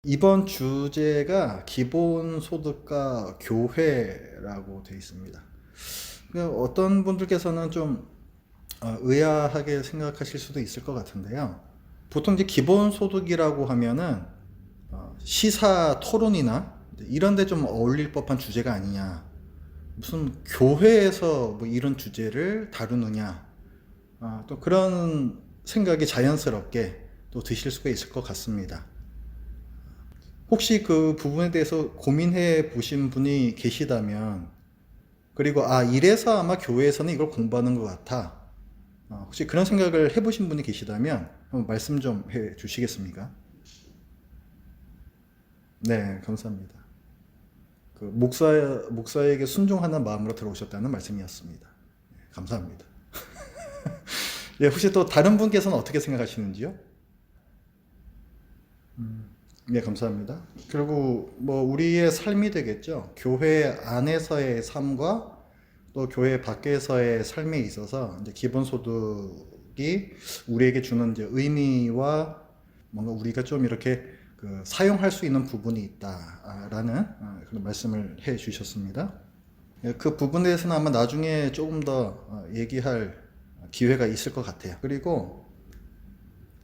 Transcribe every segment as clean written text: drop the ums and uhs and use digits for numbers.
이번 주제가 기본소득과 교회라고 되어 있습니다. 어떤 분들께서는 좀 의아하게 생각하실 수도 있을 것 같은데요. 보통 이제 기본소득이라고 하면은 시사 토론이나 이런 데 좀 어울릴 법한 주제가 아니냐. 무슨 교회에서 뭐 이런 주제를 다루느냐. 또 그런 생각이 자연스럽게 또 드실 수가 있을 것 같습니다. 혹시 그 부분에 대해서 고민해 보신 분이 계시다면, 그리고 이래서 아마 교회에서는 이걸 공부하는 것 같아. 혹시 그런 생각을 해보신 분이 계시다면 한번 말씀 좀 해 주시겠습니까? 네, 감사합니다. 목사에게 순종하는 마음으로 들어오셨다는 말씀이었습니다. 네, 감사합니다. 네, 혹시 또 다른 분께서는 어떻게 생각하시는지요? 네, 감사합니다. 결국 뭐 우리의 삶이 되겠죠. 교회 안에서의 삶과 또 교회 밖에서의 삶에 있어서 이제 기본소득이 우리에게 주는 이제 의미와 뭔가 우리가 좀 이렇게 사용할 수 있는 부분이 있다라는 그런 말씀을 해 주셨습니다. 예, 그 부분에 대해서는 아마 나중에 조금 더 얘기할 기회가 있을 것 같아요. 그리고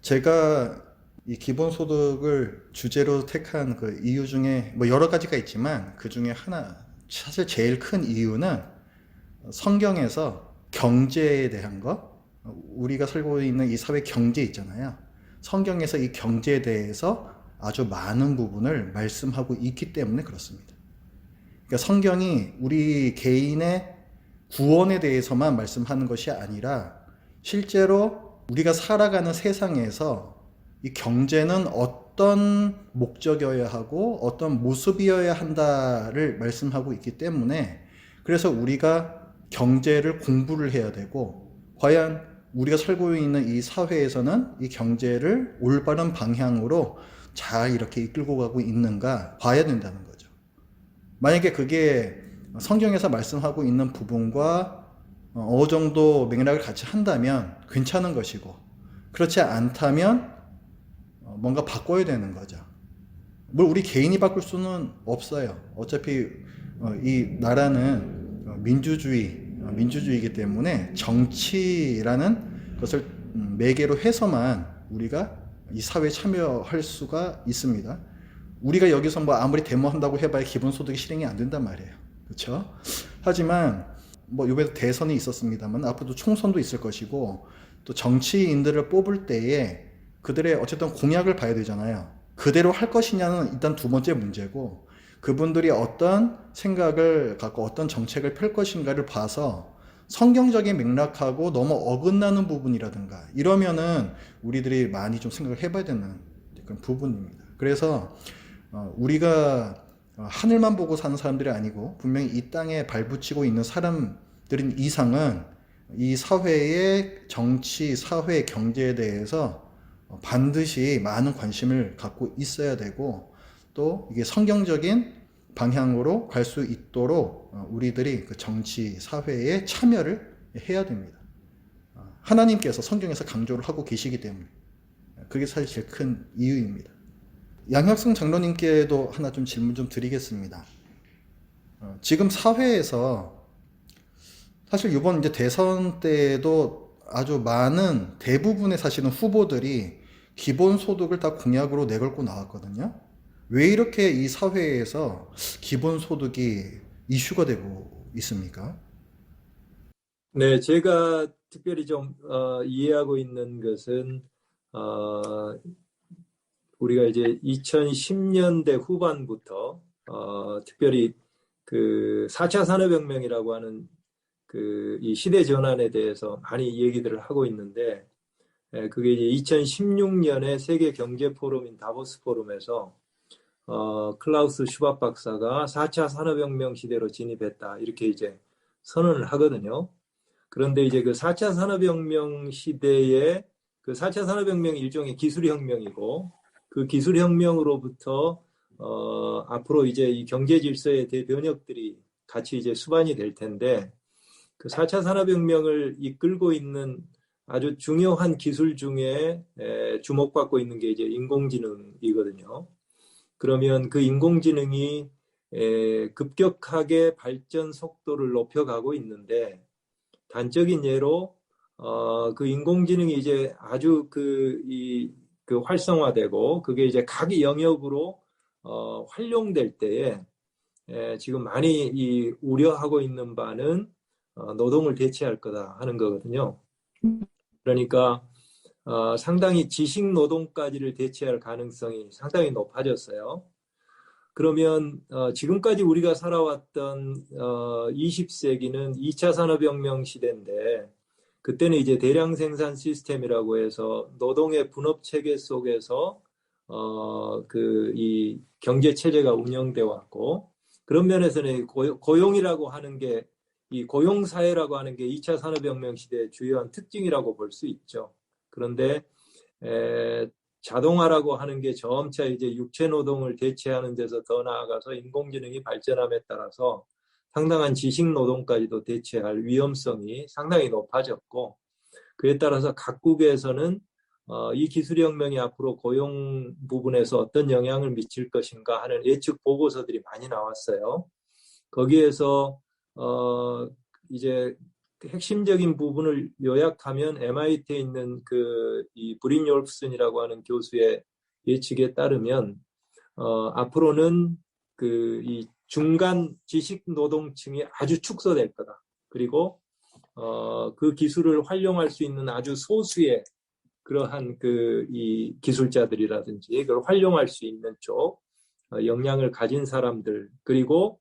제가 이 기본소득을 주제로 택한 그 이유 중에 뭐 여러 가지가 있지만 그 중에 하나, 사실 제일 큰 이유는 성경에서 경제에 대한 것, 우리가 살고 있는 이 사회 경제 있잖아요. 성경에서 이 경제에 대해서 아주 많은 부분을 말씀하고 있기 때문에 그렇습니다. 그러니까 성경이 우리 개인의 구원에 대해서만 말씀하는 것이 아니라 실제로 우리가 살아가는 세상에서 이 경제는 어떤 목적이어야 하고 어떤 모습이어야 한다를 말씀하고 있기 때문에, 그래서 우리가 경제를 공부를 해야 되고, 과연 우리가 살고 있는 이 사회에서는 이 경제를 올바른 방향으로 잘 이렇게 이끌고 가고 있는가 봐야 된다는 거죠. 만약에 그게 성경에서 말씀하고 있는 부분과 어느 정도 맥락을 같이 한다면 괜찮은 것이고, 그렇지 않다면 뭔가 바꿔야 되는 거죠. 뭘 우리 개인이 바꿀 수는 없어요. 어차피 이 나라는 민주주의이기 때문에 정치라는 것을 매개로 해서만 우리가 이 사회에 참여할 수가 있습니다. 우리가 여기서 뭐 아무리 데모한다고 해봐야 기본소득이 실행이 안 된단 말이에요. 그렇죠? 하지만 뭐 이번에 대선이 있었습니다만 앞으로도 총선도 있을 것이고, 또 정치인들을 뽑을 때에 그들의 어쨌든 공약을 봐야 되잖아요. 그대로 할 것이냐는 일단 두 번째 문제고, 그분들이 어떤 생각을 갖고 어떤 정책을 펼 것인가를 봐서 성경적인 맥락하고 너무 어긋나는 부분이라든가 이러면은 우리들이 많이 좀 생각을 해봐야 되는 그런 부분입니다. 그래서 우리가 하늘만 보고 사는 사람들이 아니고 분명히 이 땅에 발붙이고 있는 사람들인 이상은 이 사회의 정치, 사회, 경제에 대해서 반드시 많은 관심을 갖고 있어야 되고, 또 이게 성경적인 방향으로 갈 수 있도록 우리들이 그 정치, 사회에 참여를 해야 됩니다. 하나님께서 성경에서 강조를 하고 계시기 때문에 그게 사실 제일 큰 이유입니다. 양혁승 장로님께도 하나 좀 질문 좀 드리겠습니다. 지금 사회에서 사실 이번 이제 대선 때에도 아주 많은 대부분의 사실은 후보들이 기본소득을 다 공약으로 내걸고 나왔거든요. 왜 이렇게 이 사회에서 기본소득이 이슈가 되고 있습니까? 네, 제가 특별히 좀 이해하고 있는 것은 어, 우리가 이제 2010년대 후반부터 특별히 그 4차 산업혁명이라고 하는 그 이 시대 전환에 대해서 많이 얘기들을 하고 있는데, 그게 이제 2016년에 세계 경제 포럼인 다보스 포럼에서 클라우스 슈밥 박사가 4차 산업혁명 시대로 진입했다, 이렇게 이제 선언을 하거든요. 그런데 이제 그 4차 산업혁명 시대에 그 4차 산업혁명이 일종의 기술혁명이고, 그 기술혁명으로부터 앞으로 이제 이 경제 질서의 대변혁들이 같이 이제 수반이 될 텐데, 그 4차 산업혁명을 이끌고 있는 아주 중요한 기술 중에 주목받고 있는 게 이제 인공지능이거든요. 그러면 그 인공지능이 급격하게 발전 속도를 높여가고 있는데, 단적인 예로 그 인공지능이 이제 아주 그 활성화되고 그게 이제 각 영역으로 활용될 때에 지금 많이 우려하고 있는 바는 노동을 대체할 거다 하는 거거든요. 그러니까 상당히 지식 노동까지를 대체할 가능성이 상당히 높아졌어요. 그러면 지금까지 우리가 살아왔던 20세기는 2차 산업혁명 시대인데, 그때는 이제 대량 생산 시스템이라고 해서 노동의 분업 체계 속에서 이 경제 체제가 운영돼 왔고, 그런 면에서는 고용이라고 하는 게, 이 고용 사회라고 하는 게 2차 산업혁명 시대의 주요한 특징이라고 볼 수 있죠. 그런데 자동화라고 하는 게 점차 이제 육체 노동을 대체하는 데서 더 나아가서 인공지능이 발전함에 따라서 상당한 지식 노동까지도 대체할 위험성이 상당히 높아졌고, 그에 따라서 각국에서는 이 기술혁명이 앞으로 고용 부분에서 어떤 영향을 미칠 것인가 하는 예측 보고서들이 많이 나왔어요. 거기에서 이제 핵심적인 부분을 요약하면 MIT에 있는 이 브린 율프슨이라고 하는 교수의 예측에 따르면 앞으로는 이 중간 지식 노동층이 아주 축소될 거다. 그리고 그 기술을 활용할 수 있는 아주 소수의 그러한 이 기술자들이라든지 그걸 활용할 수 있는 쪽 역량을 가진 사람들, 그리고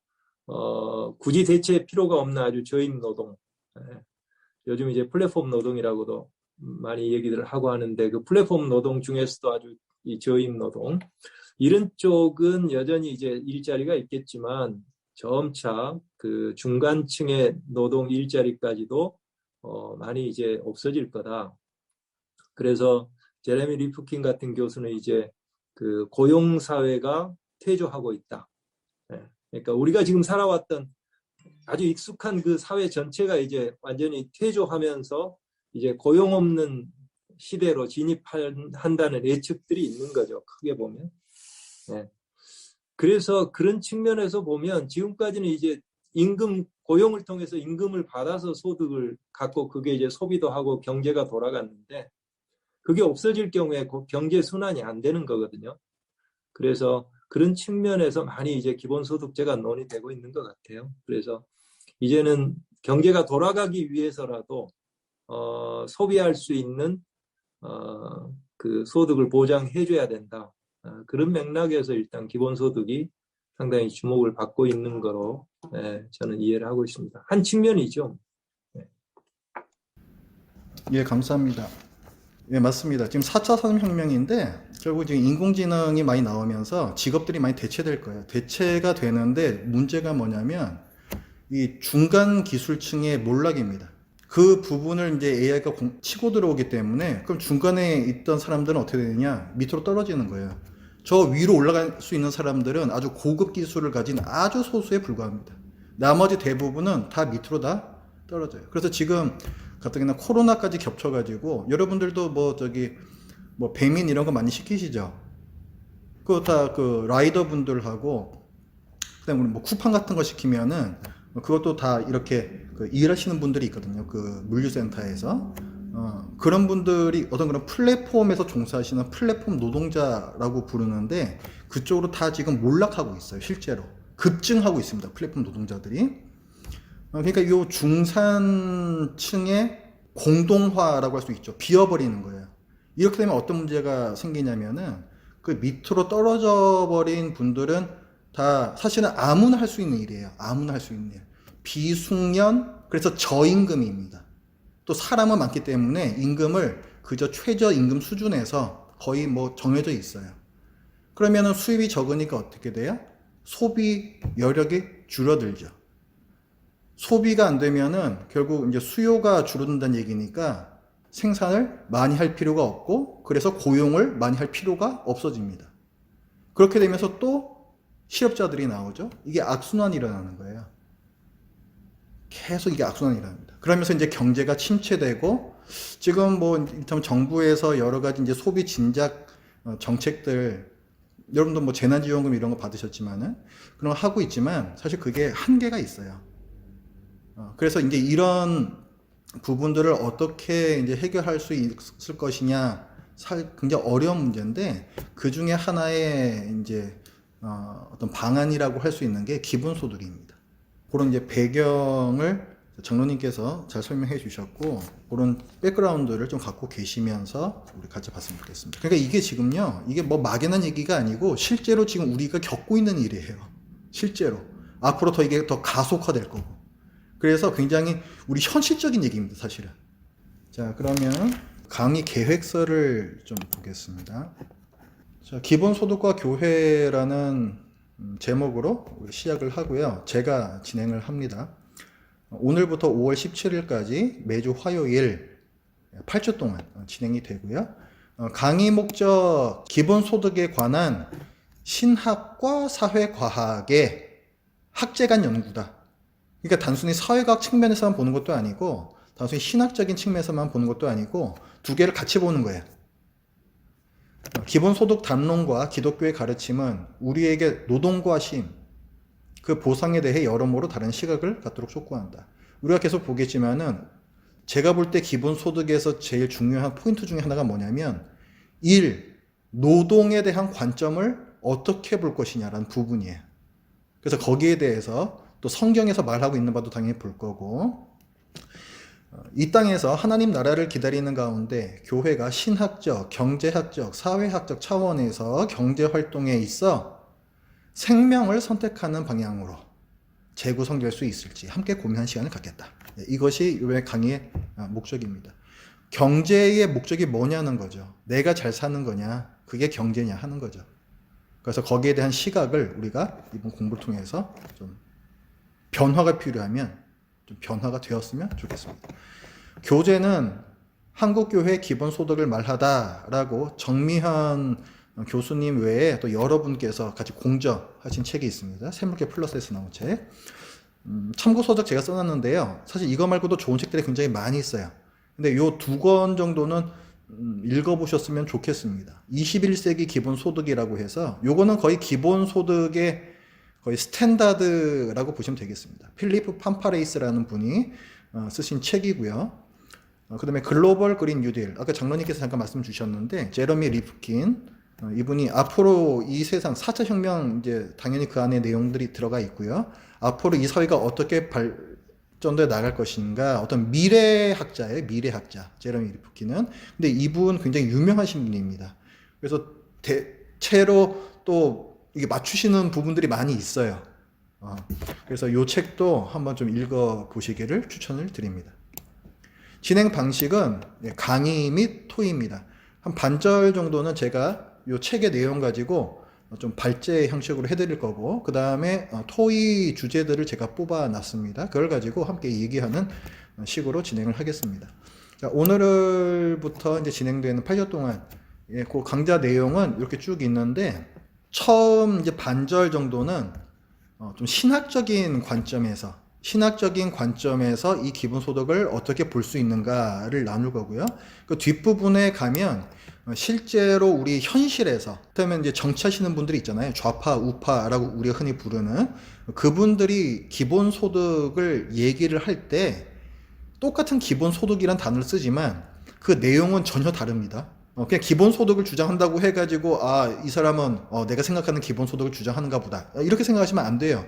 굳이 대체할 필요가 없는 아주 저임 노동, 요즘 이제 플랫폼 노동이라고도 많이 얘기를 하고 하는데, 그 플랫폼 노동 중에서도 아주 이 저임 노동, 이런 쪽은 여전히 이제 일자리가 있겠지만 점차 그 중간층의 노동 일자리까지도 많이 이제 없어질 거다. 그래서 제레미 리프킨 같은 교수는 이제 그 고용 사회가 퇴조하고 있다. 그러니까 우리가 지금 살아왔던 아주 익숙한 그 사회 전체가 이제 완전히 퇴조하면서 이제 고용 없는 시대로 진입한다는 예측들이 있는 거죠. 크게 보면. 네. 그래서 그런 측면에서 보면 지금까지는 이제 고용을 통해서 임금을 받아서 소득을 갖고 그게 이제 소비도 하고 경제가 돌아갔는데, 그게 없어질 경우에 경제 순환이 안 되는 거거든요. 그래서 그런 측면에서 많이 이제 기본소득제가 논의되고 있는 것 같아요. 그래서 이제는 경제가 돌아가기 위해서라도 소비할 수 있는 그 소득을 보장해줘야 된다. 그런 맥락에서 일단 기본소득이 상당히 주목을 받고 있는 거로 저는 이해를 하고 있습니다. 한 측면이죠. 예, 감사합니다. 예, 맞습니다. 지금 4차 산업혁명인데 결국 지금 인공지능이 많이 나오면서 직업들이 많이 대체될 거예요. 대체가 되는데 문제가 뭐냐면 이 중간 기술층의 몰락입니다. 그 부분을 이제 AI가 치고 들어오기 때문에 그럼 중간에 있던 사람들은 어떻게 되느냐? 밑으로 떨어지는 거예요. 저 위로 올라갈 수 있는 사람들은 아주 고급 기술을 가진 아주 소수에 불과합니다. 나머지 대부분은 다 밑으로 다 떨어져요. 그래서 지금 가뜩이나 코로나까지 겹쳐가지고 여러분들도 뭐 배민 이런 거 많이 시키시죠? 그거 다 그 라이더 분들하고 그다음에 우리 뭐 쿠팡 같은 거 시키면은 그것도 다 이렇게 일하시는 분들이 있거든요. 그 물류센터에서. 그런 분들이 어떤 그런 플랫폼에서 종사하시는 플랫폼 노동자라고 부르는데 그쪽으로 다 지금 몰락하고 있어요. 실제로. 급증하고 있습니다. 플랫폼 노동자들이. 그러니까 이 중산층의 공동화라고 할 수 있죠. 비어버리는 거예요. 이렇게 되면 어떤 문제가 생기냐면은 그 밑으로 떨어져 버린 분들은 다 사실은 아무나 할 수 있는 일이에요. 아무나 할 수 있는 일. 비숙련, 그래서 저임금입니다. 또 사람은 많기 때문에 임금을 그저 최저임금 수준에서 거의 뭐 정해져 있어요. 그러면은 수입이 적으니까 어떻게 돼요? 소비 여력이 줄어들죠. 소비가 안 되면은 결국 이제 수요가 줄어든다는 얘기니까 생산을 많이 할 필요가 없고 그래서 고용을 많이 할 필요가 없어집니다. 그렇게 되면서 또 실업자들이 나오죠. 이게 악순환이 일어나는 거예요. 계속 이게 악순환이 일어납니다. 그러면서 이제 경제가 침체되고 지금 뭐 정부에서 여러 가지 이제 소비 진작 정책들 여러분도 뭐 재난지원금 이런 거 받으셨지만은 그런 거 하고 있지만 사실 그게 한계가 있어요. 그래서 이제 이런 부분들을 어떻게 이제 해결할 수 있을 것이냐 굉장히 어려운 문제인데 그 중에 하나의 이제 어떤 방안이라고 할 수 있는 게 기본소득입니다. 그런 이제 배경을 장로님께서 잘 설명해 주셨고 그런 백그라운드를 좀 갖고 계시면서 우리 같이 봤으면 좋겠습니다. 그러니까 이게 지금요, 이게 뭐 막연한 얘기가 아니고 실제로 지금 우리가 겪고 있는 일이에요. 실제로 앞으로 더 이게 더 가속화될 거고. 그래서 굉장히 우리 현실적인 얘기입니다, 사실은. 자, 그러면 강의 계획서를 좀 보겠습니다. 자, 기본소득과 교회라는 제목으로 시작을 하고요. 제가 진행을 합니다. 오늘부터 5월 17일까지 매주 화요일 8주 동안 진행이 되고요. 강의 목적 기본소득에 관한 신학과 사회과학의 학제간 연구다. 그러니까 단순히 사회과학 측면에서만 보는 것도 아니고 단순히 신학적인 측면에서만 보는 것도 아니고 두 개를 같이 보는 거예요. 기본소득 담론과 기독교의 가르침은 우리에게 노동과 쉼, 그 보상에 대해 여러모로 다른 시각을 갖도록 촉구한다. 우리가 계속 보겠지만은 제가 볼 때 기본소득에서 제일 중요한 포인트 중에 하나가 뭐냐면 노동에 대한 관점을 어떻게 볼 것이냐라는 부분이에요. 그래서 거기에 대해서 또 성경에서 말하고 있는 바도 당연히 볼 거고 이 땅에서 하나님 나라를 기다리는 가운데 교회가 신학적, 경제학적, 사회학적 차원에서 경제활동에 있어 생명을 선택하는 방향으로 재구성될 수 있을지 함께 고민하는 시간을 갖겠다. 이것이 이번에 강의의 목적입니다. 경제의 목적이 뭐냐는 거죠. 내가 잘 사는 거냐, 그게 경제냐 하는 거죠. 그래서 거기에 대한 시각을 우리가 이번 공부를 통해서 좀 변화가 필요하면 좀 변화가 되었으면 좋겠습니다. 교재는 한국교회 기본소득을 말하다라고 정미현 교수님 외에 또 여러분께서 같이 공저하신 책이 있습니다. 새물개 플러스에서 나온 책. 참고서적 제가 써놨는데요. 사실 이거 말고도 좋은 책들이 굉장히 많이 있어요. 근데 요 두 권 정도는 읽어보셨으면 좋겠습니다. 21세기 기본소득이라고 해서 요거는 거의 기본소득의 거의 스탠다드라고 보시면 되겠습니다. 필리프 팜파레이스라는 분이 쓰신 책이고요. 그 다음에 글로벌 그린 뉴딜, 아까 장로님께서 잠깐 말씀 주셨는데 제러미 리프킨, 이분이 앞으로 이 세상 4차 혁명 이제 당연히 그 안에 내용들이 들어가 있고요. 앞으로 이 사회가 어떻게 발전돼 나갈 것인가, 어떤 미래학자예요. 미래학자 제러미 리프킨은. 근데 이분 굉장히 유명하신 분입니다. 그래서 대체로 또 이게 맞추시는 부분들이 많이 있어요. 그래서 이 책도 한번 좀 읽어 보시기를 추천을 드립니다. 진행 방식은 강의 및 토의입니다. 한 반절 정도는 제가 이 책의 내용 가지고 좀 발제 형식으로 해드릴 거고, 그 다음에 토의 주제들을 제가 뽑아놨습니다. 그걸 가지고 함께 얘기하는 식으로 진행을 하겠습니다. 자, 오늘부터 이제 진행되는 8년 동안 그 강좌 내용은 이렇게 쭉 있는데, 처음 이제 반절 정도는 좀 신학적인 관점에서 이 기본소득을 어떻게 볼 수 있는가를 나눌 거고요. 그 뒷부분에 가면 실제로 우리 현실에서, 그러면 이제 정치하시는 분들이 있잖아요. 좌파, 우파라고 우리가 흔히 부르는 그분들이 기본소득을 얘기를 할 때 똑같은 기본소득이란 단어를 쓰지만 그 내용은 전혀 다릅니다. 그냥 기본소득을 주장한다고 해가지고 이 사람은 내가 생각하는 기본소득을 주장하는가 보다 이렇게 생각하시면 안 돼요.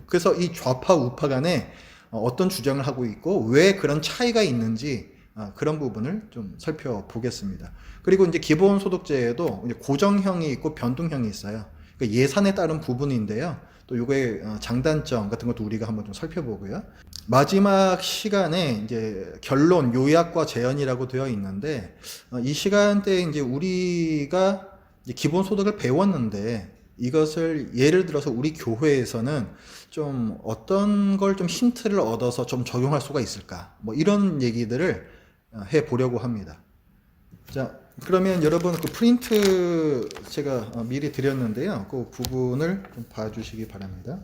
그래서 이 좌파 우파 간에 어떤 주장을 하고 있고 왜 그런 차이가 있는지 그런 부분을 좀 살펴보겠습니다. 그리고 이제 기본소득제에도 이제 고정형이 있고 변동형이 있어요. 그러니까 예산에 따른 부분인데요. 또 요거의 장단점 같은 것도 우리가 한번 좀 살펴보고요. 마지막 시간에 이제 결론, 요약과 재연이라고 되어 있는데, 이 시간대에 이제 우리가 이제 기본소득을 배웠는데, 이것을 예를 들어서 우리 교회에서는 좀 어떤 걸 좀 힌트를 얻어서 좀 적용할 수가 있을까? 뭐 이런 얘기들을 해 보려고 합니다. 자, 그러면 여러분 그 프린트 제가 미리 드렸는데요. 그 부분을 좀 봐주시기 바랍니다.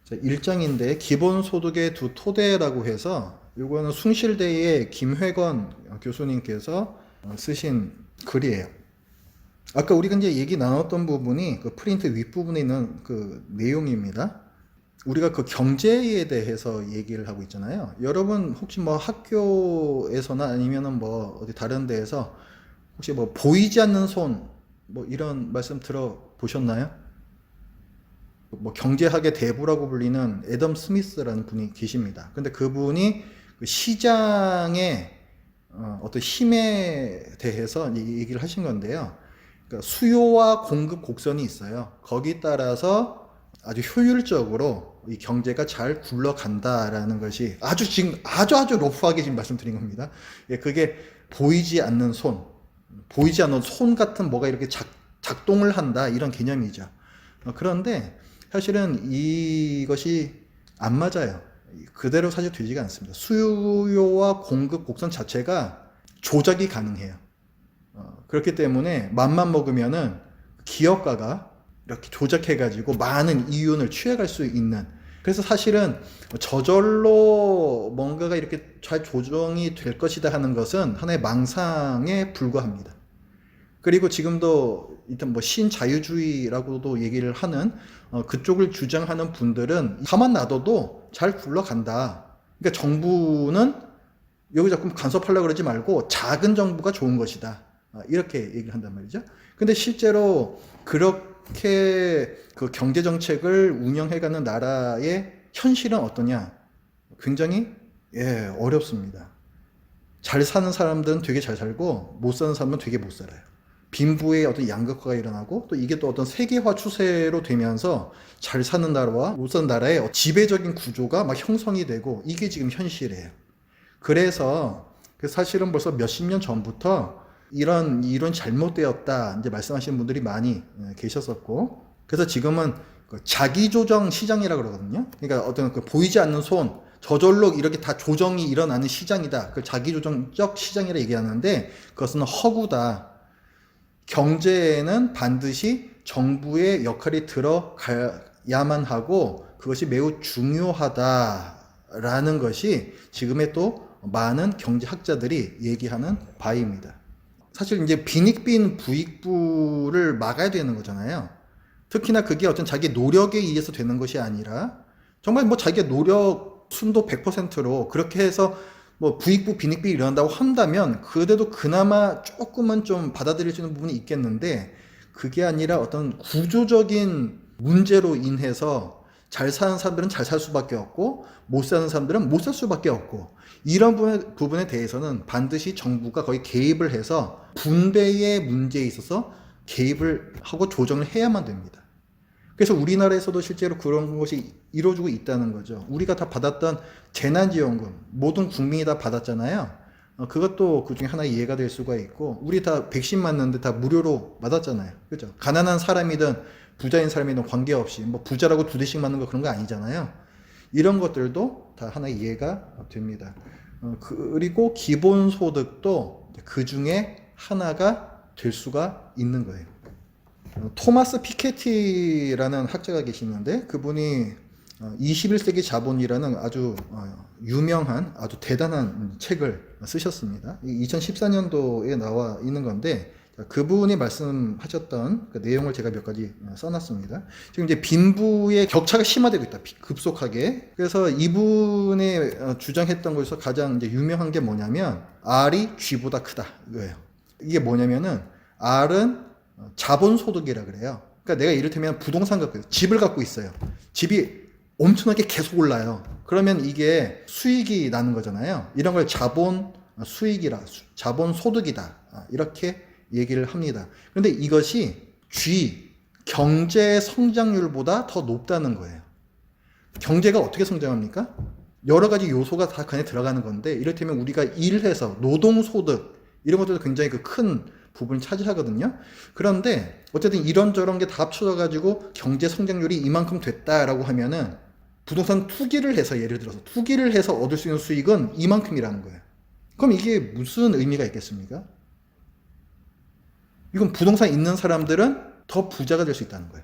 자, 1장인데 기본소득의 두 토대라고 해서 이거는 숭실대의 김회건 교수님께서 쓰신 글이에요. 아까 우리가 이제 얘기 나눴던 부분이 그 프린트 윗부분에 있는 그 내용입니다. 우리가 그 경제에 대해서 얘기를 하고 있잖아요. 여러분 혹시 뭐 학교에서나 아니면은 뭐 어디 다른 데에서 혹시 뭐 보이지 않는 손 뭐 이런 말씀 들어보셨나요? 뭐 경제학의 대부라고 불리는 애덤 스미스라는 분이 계십니다. 근데 그분이 그 시장의 어떤 힘에 대해서 얘기를 하신 건데요. 그러니까 수요와 공급 곡선이 있어요. 거기 따라서 아주 효율적으로 이 경제가 잘 굴러간다라는 것이 지금 아주 러프하게 지금 말씀드린 겁니다. 예, 그게 보이지 않는 보이지 않는 손 같은 뭐가 이렇게 작동을 한다 이런 개념이죠. 그런데 사실은 이것이 안 맞아요. 그대로 사실 되지가 않습니다. 수요와 공급 곡선 자체가 조작이 가능해요. 그렇기 때문에 맘만 먹으면은 기업가가 이렇게 조작해가지고 많은 이윤을 취해갈 수 있는, 그래서 사실은 저절로 뭔가가 이렇게 잘 조정이 될 것이다 하는 것은 하나의 망상에 불과합니다. 그리고 지금도 일단 뭐 신자유주의라고도 얘기를 하는 그쪽을 주장하는 분들은 가만 놔둬도 잘 굴러간다. 그러니까 정부는 여기 자꾸 간섭하려고 그러지 말고 작은 정부가 좋은 것이다. 이렇게 얘기를 한단 말이죠. 근데 실제로 그렇게 그 경제 정책을 운영해가는 나라의 현실은 어떠냐? 굉장히 어렵습니다. 잘 사는 사람들은 되게 잘 살고 못 사는 사람은 되게 못 살아요. 빈부의 어떤 양극화가 일어나고 또 이게 또 어떤 세계화 추세로 되면서 잘 사는 나라와 못 사는 나라의 지배적인 구조가 막 형성이 되고 이게 지금 현실이에요. 그래서 사실은 벌써 몇십 년 전부터 이런 이론 잘못되었다 이제 말씀하시는 분들이 많이 계셨었고, 그래서 지금은 그 자기조정 시장이라고 그러거든요. 그러니까 어떤 그 보이지 않는 손 저절로 이렇게 다 조정이 일어나는 시장이다. 그 자기조정적 시장이라 얘기하는데 그것은 허구다. 경제에는 반드시 정부의 역할이 들어가야만 하고 그것이 매우 중요하다라는 것이 지금의 또 많은 경제학자들이 얘기하는 바입니다. 사실 이제 빈익빈 부익부를 막아야 되는 거잖아요. 특히나 그게 어떤 자기 노력에 의해서 되는 것이 아니라 정말 뭐 자기의 노력 순도 100%로 그렇게 해서 뭐 부익부 빈익빈이 일어난다고 한다면 그래도 그나마 조금은 좀 받아들일 수 있는 부분이 있겠는데, 그게 아니라 어떤 구조적인 문제로 인해서 잘 사는 사람들은 잘 살 수밖에 없고 못 사는 사람들은 못 살 수밖에 없고, 이런 부분에 대해서는 반드시 정부가 거의 개입을 해서 분배의 문제에 있어서 개입을 하고 조정을 해야만 됩니다. 그래서 우리나라에서도 실제로 그런 것이 이루어지고 있다는 거죠. 우리가 다 받았던 재난지원금, 모든 국민이 다 받았잖아요. 그것도 그 중에 하나의 예가 될 수가 있고, 우리 다 백신 맞는데 다 무료로 맞았잖아요. 그죠? 가난한 사람이든 부자인 사람이든 관계없이, 뭐 부자라고 두 대씩 맞는 거 그런 거 아니잖아요. 이런 것들도 다 하나의 예가 됩니다. 그리고 기본소득도 그 중에 하나가 될 수가 있는 거예요. 토마스 피케티라는 학자가 계시는데 그분이 21세기 자본이라는 아주 유명한 아주 대단한 책을 쓰셨습니다. 2014년도에 나와 있는 건데 그분이 말씀하셨던 그 내용을 제가 몇 가지 써놨습니다. 지금 이제 빈부의 격차가 심화되고 있다, 급속하게. 그래서 이분이 주장했던 것에서 가장 이제 유명한 게 뭐냐면 R이 G보다 크다 이거예요. 이게 뭐냐면은 R은 자본소득이라 그래요. 그러니까 내가 이를테면 부동산 갖고 있어요. 집을 갖고 있어요. 집이 엄청나게 계속 올라요. 그러면 이게 수익이 나는 거잖아요. 이런 걸 자본 수익이라, 자본 소득이다, 이렇게 얘기를 합니다. 그런데 이것이 G, 경제 성장률보다 더 높다는 거예요. 경제가 어떻게 성장합니까? 여러 가지 요소가 다 그 안에 들어가는 건데, 이를테면 우리가 일해서 노동소득 이런 것들도 굉장히 그 큰 부분을 차지하거든요. 그런데 어쨌든 이런저런 게 다 합쳐져 가지고 경제 성장률이 이만큼 됐다라고 하면은 부동산 투기를 해서, 예를 들어서 투기를 해서 얻을 수 있는 수익은 이만큼이라는 거예요. 그럼 이게 무슨 의미가 있겠습니까? 이건 부동산 있는 사람들은 더 부자가 될 수 있다는 거예요.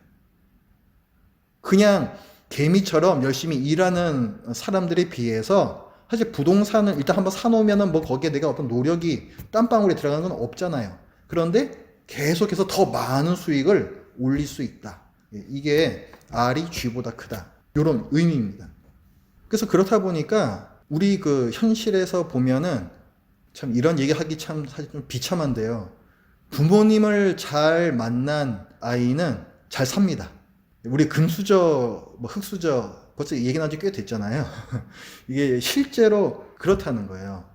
그냥 개미처럼 열심히 일하는 사람들에 비해서 사실 부동산을 일단 한번 사놓으면은 뭐 거기에 내가 어떤 노력이 땀방울이 들어가는 건 없잖아요. 그런데 계속해서 더 많은 수익을 올릴 수 있다. 이게 R이 G보다 크다. 이런 의미입니다. 그래서 그렇다 보니까 우리 그 현실에서 보면은 참 이런 얘기하기 참 사실 좀 비참한데요. 부모님을 잘 만난 아이는 잘 삽니다. 우리 금수저, 뭐 흑수저 벌써 얘기 나온 지 꽤 됐잖아요. 이게 실제로 그렇다는 거예요.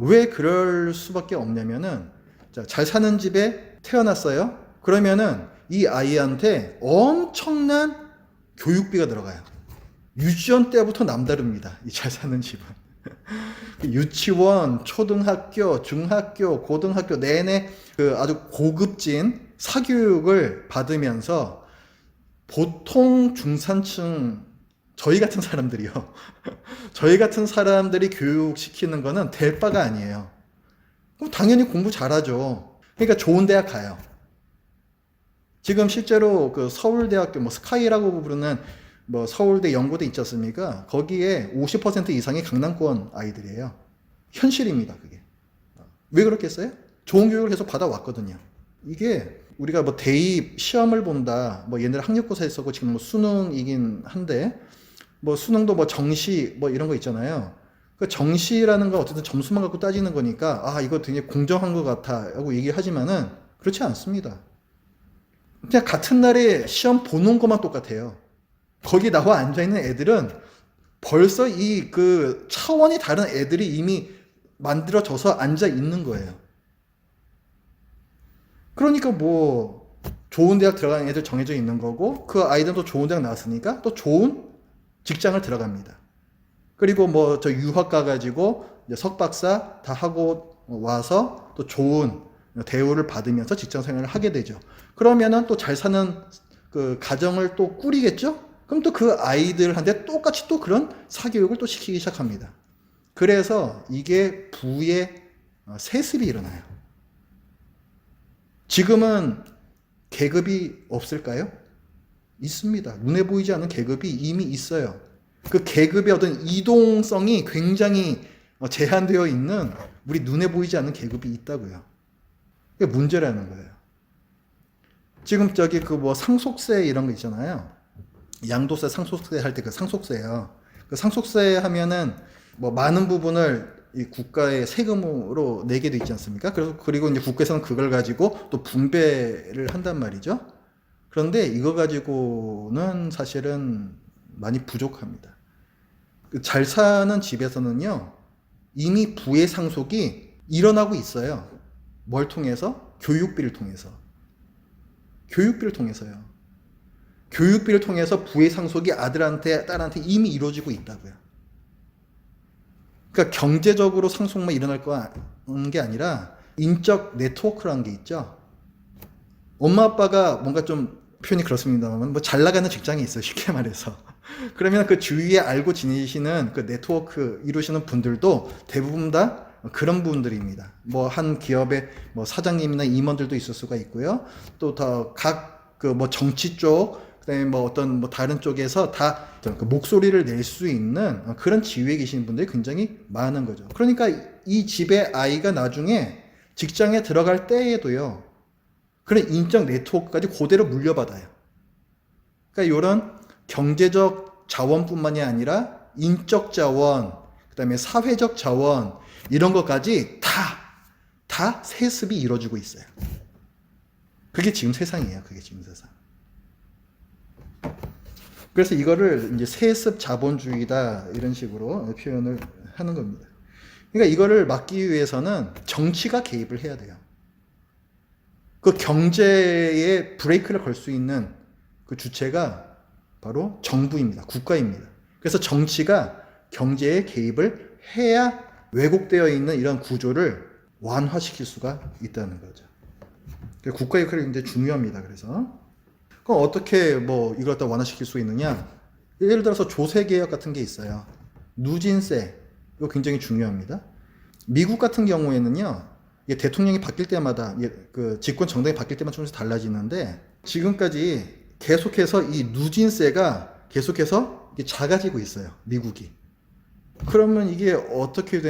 왜 그럴 수밖에 없냐면은 자, 잘 사는 집에 태어났어요. 그러면은 이 아이한테 엄청난 교육비가 들어가요. 유치원 때부터 남다릅니다. 이 잘 사는 집은. 유치원, 초등학교, 중학교, 고등학교 내내 그 아주 고급진 사교육을 받으면서 보통 중산층, 저희 같은 사람들이요. 저희 같은 사람들이 교육시키는 거는 될 바가 아니에요. 그럼 당연히 공부 잘하죠. 그러니까 좋은 대학 가요. 지금 실제로 그 서울대학교, 뭐 스카이라고 부르는 뭐 서울대, 연고대 있지 않습니까? 거기에 50% 이상이 강남권 아이들이에요. 현실입니다, 그게. 왜 그렇겠어요? 좋은 교육을 계속 받아왔거든요. 이게 우리가 뭐 대입 시험을 본다, 뭐 옛날에 학력고사에 쓰고 지금 뭐 수능이긴 한데, 뭐 수능도 뭐 정시 뭐 이런 거 있잖아요. 그 정시라는 건 어쨌든 점수만 갖고 따지는 거니까, 아, 이거 되게 공정한 것 같아 하고 얘기하지만은 그렇지 않습니다. 그냥 같은 날에 시험 보는 것만 똑같아요. 거기 나와 앉아있는 애들은 벌써 이 그 차원이 다른 애들이 이미 만들어져서 앉아 있는 거예요. 그러니까 뭐 좋은 대학 들어가는 애들 정해져 있는 거고 그 아이들도 좋은 대학 나왔으니까 또 좋은 직장을 들어갑니다. 그리고 뭐 저 유학 가가지고 석박사 다 하고 와서 또 좋은 대우를 받으면서 직장 생활을 하게 되죠. 그러면은 또 잘 사는 그 가정을 또 꾸리겠죠? 그럼 또 그 아이들한테 똑같이 또 그런 사교육을 또 시키기 시작합니다. 그래서 이게 부의 세습이 일어나요. 지금은 계급이 없을까요? 있습니다. 눈에 보이지 않는 계급이 이미 있어요. 그 계급의 어떤 이동성이 굉장히 제한되어 있는 우리 눈에 보이지 않는 계급이 있다고요. 그게 문제라는 거예요. 지금 저기 그 뭐 상속세 이런 거 있잖아요. 양도세, 상속세 할 때 그 상속세요. 그 상속세 하면은 뭐 많은 부분을 이 국가의 세금으로 내게 돼 있지 않습니까? 그리고 이제 국가에서는 그걸 가지고 또 분배를 한단 말이죠. 그런데 이거 가지고는 사실은 많이 부족합니다. 잘 사는 집에서는요, 이미 부의 상속이 일어나고 있어요. 뭘 통해서? 교육비를 통해서. 교육비를 통해서요. 교육비를 통해서 부의 상속이 아들한테, 딸한테 이미 이루어지고 있다고요. 그러니까 경제적으로 상속만 일어날 게 아니라 인적 네트워크라는 게 있죠. 엄마 아빠가 뭔가 좀 표현이 그렇습니다만 뭐 잘 나가는 직장이 있어요. 쉽게 말해서. 그러면 그 주위에 알고 지내시는 그 네트워크 이루시는 분들도 대부분 다 그런 분들입니다. 뭐 한 기업의 뭐 사장님이나 임원들도 있을 수가 있고요. 또 더 각 그 뭐 정치 쪽, 그다음에 뭐 어떤 뭐 다른 쪽에서 다 그 목소리를 낼 수 있는 그런 지위에 계시는 분들이 굉장히 많은 거죠. 그러니까 이 집의 아이가 나중에 직장에 들어갈 때에도요, 그런 인적 네트워크까지 그대로 물려받아요. 그러니까 이런 경제적 자원뿐만이 아니라 인적 자원, 그다음에 사회적 자원 이런 것까지 다 세습이 이루어지고 있어요. 그게 지금 세상이에요. 그게 지금 세상. 그래서 이거를 이제 세습 자본주의다 이런 식으로 표현을 하는 겁니다. 그러니까 이거를 막기 위해서는 정치가 개입을 해야 돼요. 그 경제에 브레이크를 걸 수 있는 그 주체가 바로 정부입니다. 국가입니다. 그래서 정치가 경제에 개입을 해야 왜곡되어 있는 이런 구조를 완화시킬 수가 있다는 거죠. 국가의 역할이 굉장히 중요합니다. 그래서 그럼 어떻게 뭐 이걸 갖다 완화시킬 수 있느냐? 예를 들어서 조세개혁 같은 게 있어요. 누진세, 이거 굉장히 중요합니다. 미국 같은 경우에는요, 이게 대통령이 바뀔 때마다, 그 집권 정당이 바뀔 때마다 조금씩 달라지는데, 지금까지 계속해서 이 누진세가 계속해서 작아지고 있어요. 미국이. 그러면 이게 어떻게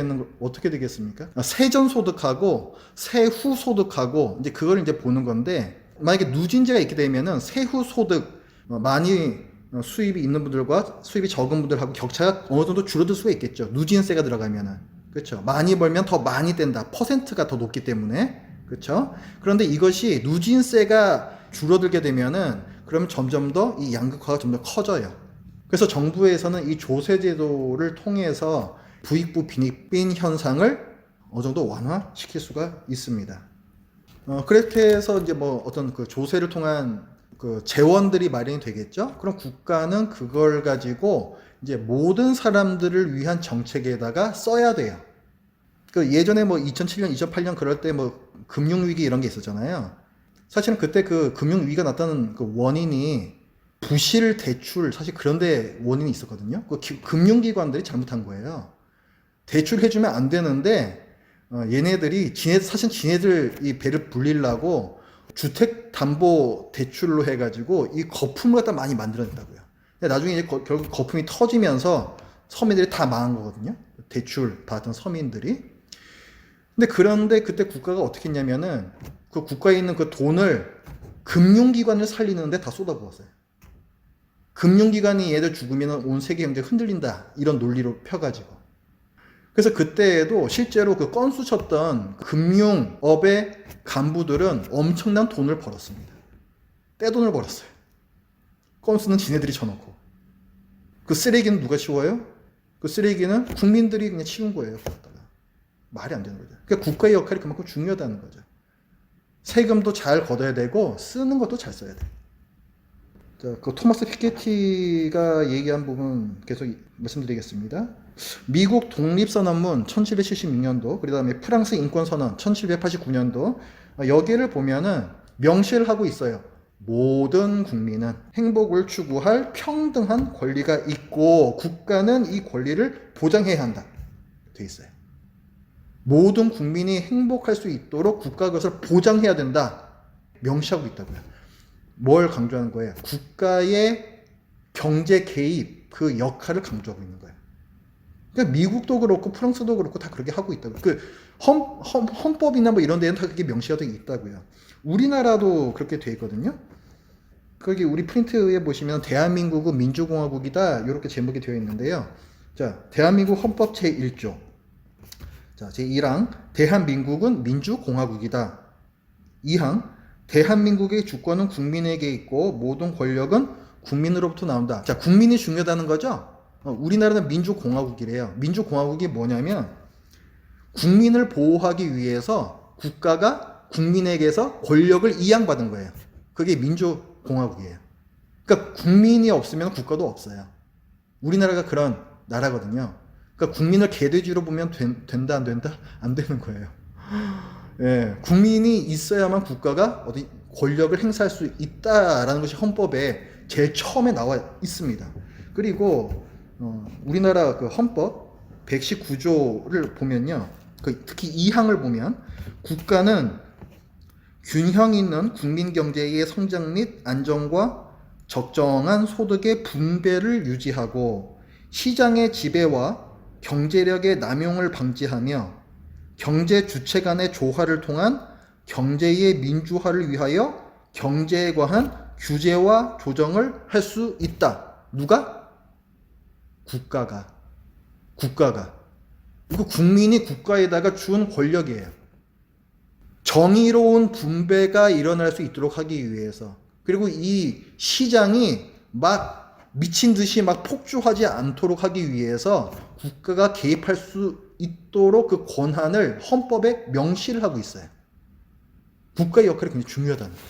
되겠습니까? 세전 소득하고 세후 소득하고 이제 그걸 이제 보는 건데, 만약에 누진제가 있게 되면은 세후 소득 많이 수입이 있는 분들과 수입이 적은 분들하고 격차가 어느 정도 줄어들 수가 있겠죠. 누진세가 들어가면은. 그렇죠. 많이 벌면 더 많이 된다. 퍼센트가 더 높기 때문에. 그렇죠. 그런데 이것이 누진세가 줄어들게 되면은 그러면 점점 더 이 양극화가 점점 커져요. 그래서 정부에서는 이 조세제도를 통해서 부익부 빈익빈 현상을 어느 정도 완화시킬 수가 있습니다. 그렇게 해서 이제 뭐 어떤 그 조세를 통한 그 재원들이 마련이 되겠죠. 그럼 국가는 그걸 가지고 이제 모든 사람들을 위한 정책에다가 써야 돼요. 그 예전에 뭐 2007년, 2008년 그럴 때 뭐 금융위기 이런 게 있었잖아요. 사실은 그때 그 금융위기가 나타난 그 원인이 부실 대출, 사실 그런데 원인이 있었거든요. 그 금융기관들이 잘못한 거예요. 대출해주면 안 되는데 얘네들이 사실 지네들 이 배를 불리려고 주택담보대출로 해가지고 이 거품을 갖다 많이 만들어냈다고요. 근데 나중에 이제 결국 거품이 터지면서 서민들이 다 망한 거거든요. 대출 받았던 서민들이. 그런데 그때 국가가 어떻게 했냐면은 그 국가에 있는 그 돈을 금융기관을 살리는데 다 쏟아부었어요. 금융기관이 얘들 죽으면 온 세계 경제가 흔들린다. 이런 논리로 펴가지고. 그래서 그때에도 실제로 그 건수 쳤던 금융업의 간부들은 엄청난 돈을 벌었습니다. 떼돈을 벌었어요. 건수는 지네들이 쳐놓고. 그 쓰레기는 누가 치워요? 그 쓰레기는 국민들이 그냥 치운 거예요. 그러다가. 말이 안 되는 거죠. 그러니까 국가의 역할이 그만큼 중요하다는 거죠. 세금도 잘 걷어야 되고 쓰는 것도 잘 써야 돼. 자, 그 토마스 피케티가 얘기한 부분 계속 말씀드리겠습니다. 미국 독립선언문 1776년도, 그 다음에 프랑스 인권선언 1789년도, 여기를 보면은 명시를 하고 있어요. 모든 국민은 행복을 추구할 평등한 권리가 있고 국가는 이 권리를 보장해야 한다. 돼 있어요. 모든 국민이 행복할 수 있도록 국가가 그것을 보장해야 된다. 명시하고 있다고요. 뭘 강조하는 거예요? 국가의 경제 개입, 그 역할을 강조하고 있는 거예요. 그러니까 미국도 그렇고 프랑스도 그렇고 다 그렇게 하고 있다고요. 그 헌법이나 뭐 이런 데는 다 그렇게 명시가 되어 있다고요. 우리나라도 그렇게 돼 있거든요. 거기 우리 프린트에 보시면 대한민국은 민주공화국이다. 이렇게 제목이 되어 있는데요. 자, 대한민국 헌법 제1조. 자, 제1항 대한민국은 민주공화국이다. 2항 대한민국의 주권은 국민에게 있고 모든 권력은 국민으로부터 나온다. 자, 국민이 중요하다는 거죠? 우리나라는 민주공화국이래요. 민주공화국이 뭐냐면 국민을 보호하기 위해서 국가가 국민에게서 권력을 이양받은 거예요. 그게 민주공화국이에요. 그러니까 국민이 없으면 국가도 없어요. 우리나라가 그런 나라거든요. 그러니까 국민을 개돼지로 보면 된다 안 된다? 안 되는 거예요. 예, 국민이 있어야만 국가가 어디 권력을 행사할 수 있다라는 것이 헌법에 제일 처음에 나와 있습니다. 그리고 우리나라 그 헌법 119조를 보면요, 특히 2항을 보면 국가는 균형 있는 국민 경제의 성장 및 안정과 적정한 소득의 분배를 유지하고 시장의 지배와 경제력의 남용을 방지하며 경제 주체 간의 조화를 통한 경제의 민주화를 위하여 경제에 관한 규제와 조정을 할 수 있다. 누가? 국가가. 이거 국민이 국가에다가 준 권력이에요. 정의로운 분배가 일어날 수 있도록 하기 위해서. 그리고 이 시장이 막 미친 듯이 막 폭주하지 않도록 하기 위해서 국가가 개입할 수 있도록 그 권한을 헌법에 명시를 하고 있어요. 국가의 역할이 굉장히 중요하다는 거죠.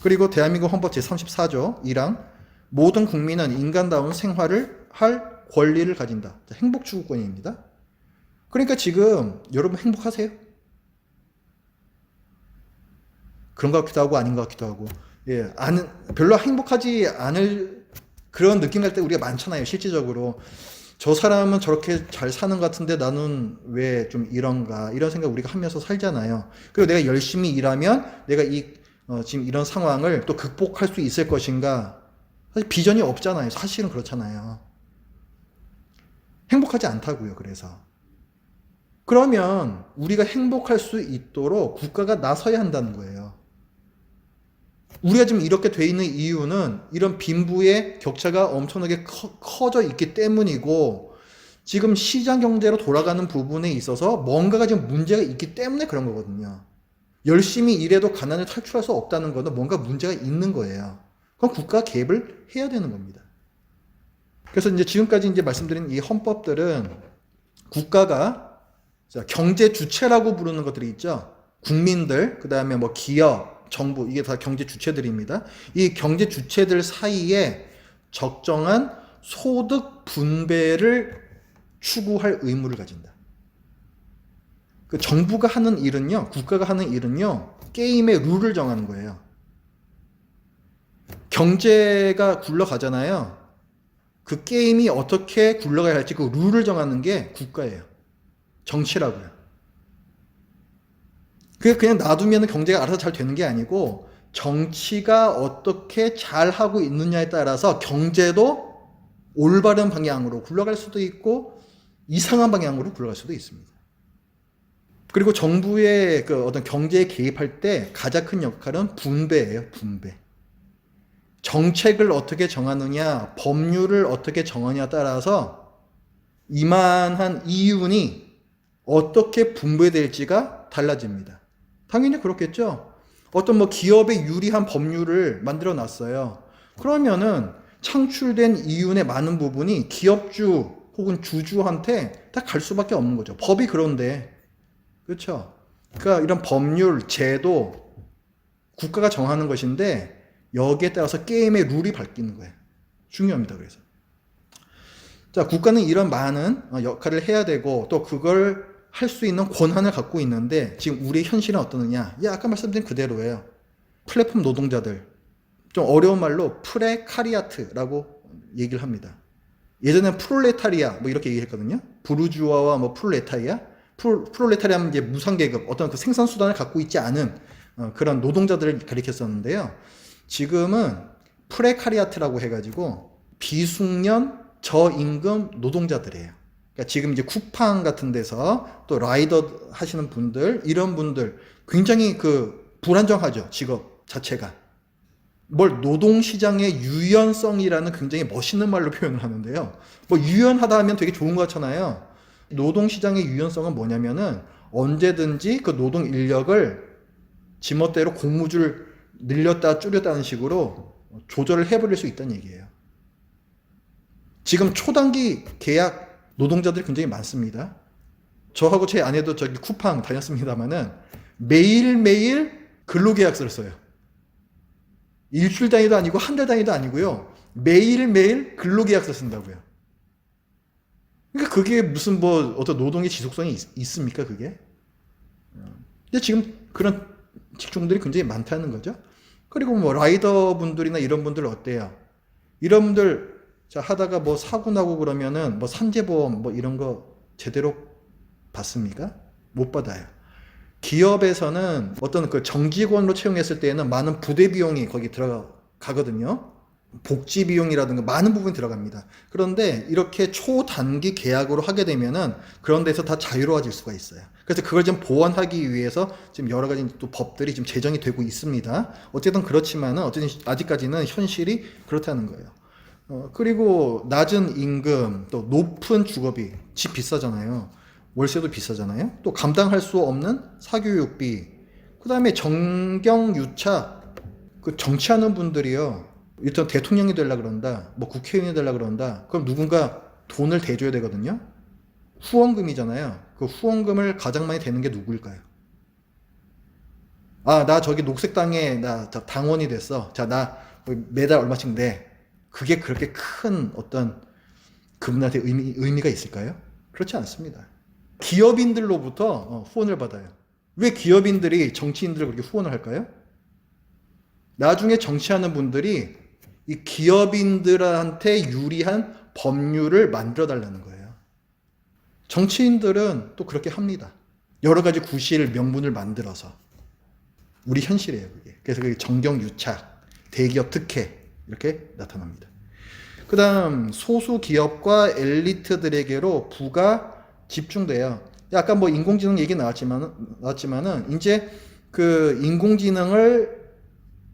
그리고 대한민국 헌법 제34조 1항 모든 국민은 인간다운 생활을 할 권리를 가진다. 행복추구권입니다. 그러니까 지금 여러분 행복하세요? 그런 것 같기도 하고 아닌 것 같기도 하고, 예, 별로 행복하지 않을 그런 느낌 날 때 우리가 많잖아요. 실질적으로 저 사람은 저렇게 잘 사는 것 같은데 나는 왜 좀 이런가, 이런 생각 우리가 하면서 살잖아요. 그리고 내가 열심히 일하면 내가 지금 이런 상황을 또 극복할 수 있을 것인가. 사실 비전이 없잖아요. 사실은 그렇잖아요. 행복하지 않다고요. 그래서 그러면 우리가 행복할 수 있도록 국가가 나서야 한다는 거예요. 우리가 지금 이렇게 돼 있는 이유는 이런 빈부의 격차가 엄청나게 커져 있기 때문이고, 지금 시장 경제로 돌아가는 부분에 있어서 뭔가가 지금 문제가 있기 때문에 그런 거거든요. 열심히 일해도 가난을 탈출할 수 없다는 것은 뭔가 문제가 있는 거예요. 그럼 국가가 개입을 해야 되는 겁니다. 그래서 이제 지금까지 이제 말씀드린 이 헌법들은 국가가 경제 주체라고 부르는 것들이 있죠. 국민들, 그 다음에 뭐 기업, 정부, 이게 다 경제 주체들입니다. 이 경제 주체들 사이에 적정한 소득 분배를 추구할 의무를 가진다. 그 정부가 하는 일은요, 국가가 하는 일은요, 게임의 룰을 정하는 거예요. 경제가 굴러가잖아요. 그 게임이 어떻게 굴러가야 할지 그 룰을 정하는 게 국가예요. 정치라고요. 그게 그냥 놔두면 경제가 알아서 잘 되는 게 아니고, 정치가 어떻게 잘 하고 있느냐에 따라서 경제도 올바른 방향으로 굴러갈 수도 있고 이상한 방향으로 굴러갈 수도 있습니다. 그리고 정부의 그 어떤 경제에 개입할 때 가장 큰 역할은 분배예요. 분배. 정책을 어떻게 정하느냐, 법률을 어떻게 정하느냐에 따라서 이만한 이윤이 어떻게 분배될지가 달라집니다. 당연히 그렇겠죠. 어떤 뭐 기업에 유리한 법률을 만들어 놨어요. 그러면은 창출된 이윤의 많은 부분이 기업주 혹은 주주한테 다 갈 수밖에 없는 거죠. 법이 그런데. 그렇죠? 그러니까 이런 법률, 제도, 국가가 정하는 것인데 여기에 따라서 게임의 룰이 바뀌는 거예요. 중요합니다. 그래서. 자, 국가는 이런 많은 역할을 해야 되고 또 그걸 할 수 있는 권한을 갖고 있는데 지금 우리의 현실은 어떠느냐? 아까 말씀드린 그대로예요. 플랫폼 노동자들. 좀 어려운 말로 프레카리아트라고 얘기를 합니다. 예전에는 프롤레타리아 뭐 이렇게 얘기했거든요. 부르주아와 뭐 프롤레타리아. 프롤레타리아는 이제 무상계급, 어떤 그 생산수단을 갖고 있지 않은 그런 노동자들을 가리켰었는데요. 지금은 프레카리아트라고 해가지고 비숙련 저임금 노동자들이에요. 그러니까 지금 이제 쿠팡 같은 데서 또 라이더 하시는 분들, 이런 분들 굉장히 그 불안정하죠. 직업 자체가. 뭘 노동시장의 유연성이라는 굉장히 멋있는 말로 표현을 하는데요. 뭐 유연하다 하면 되게 좋은 것 같잖아요. 노동시장의 유연성은 뭐냐면은 언제든지 그 노동 인력을 지멋대로 공무줄 늘렸다 줄였다는 식으로 조절을 해버릴 수 있다는 얘기예요. 지금 초단기 계약 노동자들이 굉장히 많습니다. 저하고 제 아내도 저기 쿠팡 다녔습니다만은 매일매일 근로계약서를 써요. 일주일 단위도 아니고 한 달 단위도 아니고요. 매일매일 근로계약서 쓴다고요. 그러니까 그게 무슨 뭐 어떤 노동의 지속성이 있습니까, 그게? 근데 지금 그런 직종들이 굉장히 많다는 거죠. 그리고 뭐 라이더 분들이나 이런 분들 어때요? 이런 분들 자 하다가 뭐 사고 나고 그러면은 뭐 산재보험 뭐 이런 거 제대로 받습니까? 못 받아요. 기업에서는 어떤 그 정직원으로 채용했을 때에는 많은 부대 비용이 거기 들어가거든요. 복지 비용이라든가 많은 부분이 들어갑니다. 그런데 이렇게 초단기 계약으로 하게 되면은 그런 데서 다 자유로워질 수가 있어요. 그래서 그걸 좀 보완하기 위해서 지금 여러 가지 또 법들이 지금 제정이 되고 있습니다. 어쨌든 그렇지만은 어쨌든 아직까지는 현실이 그렇다는 거예요. 그리고 낮은 임금, 또 높은 주거비, 집 비싸잖아요. 월세도 비싸잖아요. 또 감당할 수 없는 사교육비, 그 다음에 정경유착, 그 정치하는 분들이요. 일단 대통령이 되려고 그런다, 뭐 국회의원이 되려고 그런다, 그럼 누군가 돈을 대줘야 되거든요. 후원금이잖아요. 그 후원금을 가장 많이 대는 게 누구일까요? 아, 나 저기 녹색당에 나 당원이 됐어. 자, 나 매달 얼마씩 내. 그게 그렇게 큰 어떤 그분한테 의미가 있을까요? 그렇지 않습니다. 기업인들로부터 후원을 받아요. 왜 기업인들이 정치인들을 그렇게 후원을 할까요? 나중에 정치하는 분들이 이 기업인들한테 유리한 법률을 만들어 달라는 거예요. 정치인들은 또 그렇게 합니다. 여러 가지 구실 명분을 만들어서. 우리 현실이에요, 그게. 그래서 그게 정경유착, 대기업 특혜 이렇게 나타납니다. 그다음 소수 기업과 엘리트들에게로 부가 집중돼요. 아까 뭐 인공지능 얘기 나왔지만은 이제 그 인공지능을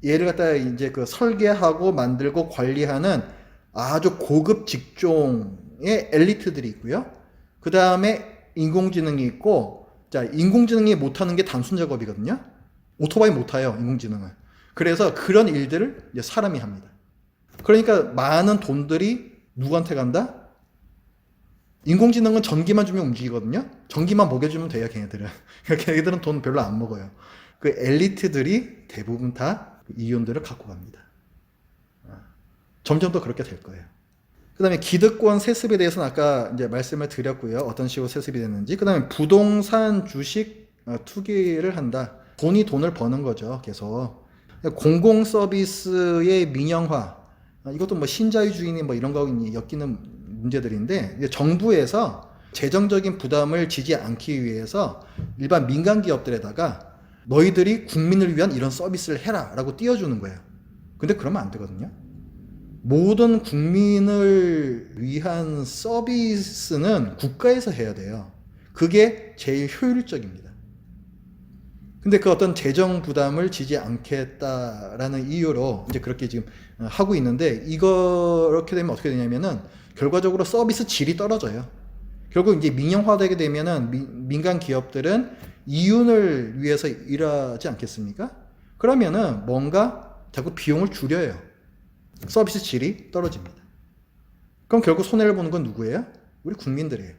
얘를 갖다가 이제 그 설계하고 만들고 관리하는 아주 고급 직종의 엘리트들이 있고요. 그 다음에 인공지능이 있고, 자, 인공지능이 못하는 게 단순 작업이거든요. 오토바이 못 타요, 인공지능은. 그래서 그런 일들을 이제 사람이 합니다. 그러니까 많은 돈들이 누구한테 간다? 인공지능은 전기만 주면 움직이거든요. 전기만 먹여주면 돼요, 걔네들은. 걔네들은 돈 별로 안 먹어요. 그 엘리트들이 대부분 다 이윤들을 갖고 갑니다. 점점 더 그렇게 될 거예요. 그 다음에 기득권 세습에 대해서는 아까 이제 말씀을 드렸고요. 어떤 식으로 세습이 되는지. 그 다음에 부동산 주식 투기를 한다. 돈이 돈을 버는 거죠. 계속. 공공 서비스의 민영화. 이것도 뭐 신자유주의니 뭐 이런 거 엮이는 문제들인데, 정부에서 재정적인 부담을 지지 않기 위해서 일반 민간 기업들에다가 너희들이 국민을 위한 이런 서비스를 해라 라고 띄워주는 거예요. 근데 그러면 안 되거든요. 모든 국민을 위한 서비스는 국가에서 해야 돼요. 그게 제일 효율적입니다. 근데 그 어떤 재정 부담을 지지 않겠다라는 이유로 이제 그렇게 지금 하고 있는데, 이렇게 되면 어떻게 되냐면은 결과적으로 서비스 질이 떨어져요. 결국 이제 민영화되게 되면은 민간 기업들은 이윤을 위해서 일하지 않겠습니까? 그러면은 뭔가 자꾸 비용을 줄여요. 서비스 질이 떨어집니다. 그럼 결국 손해를 보는 건 누구예요? 우리 국민들이에요.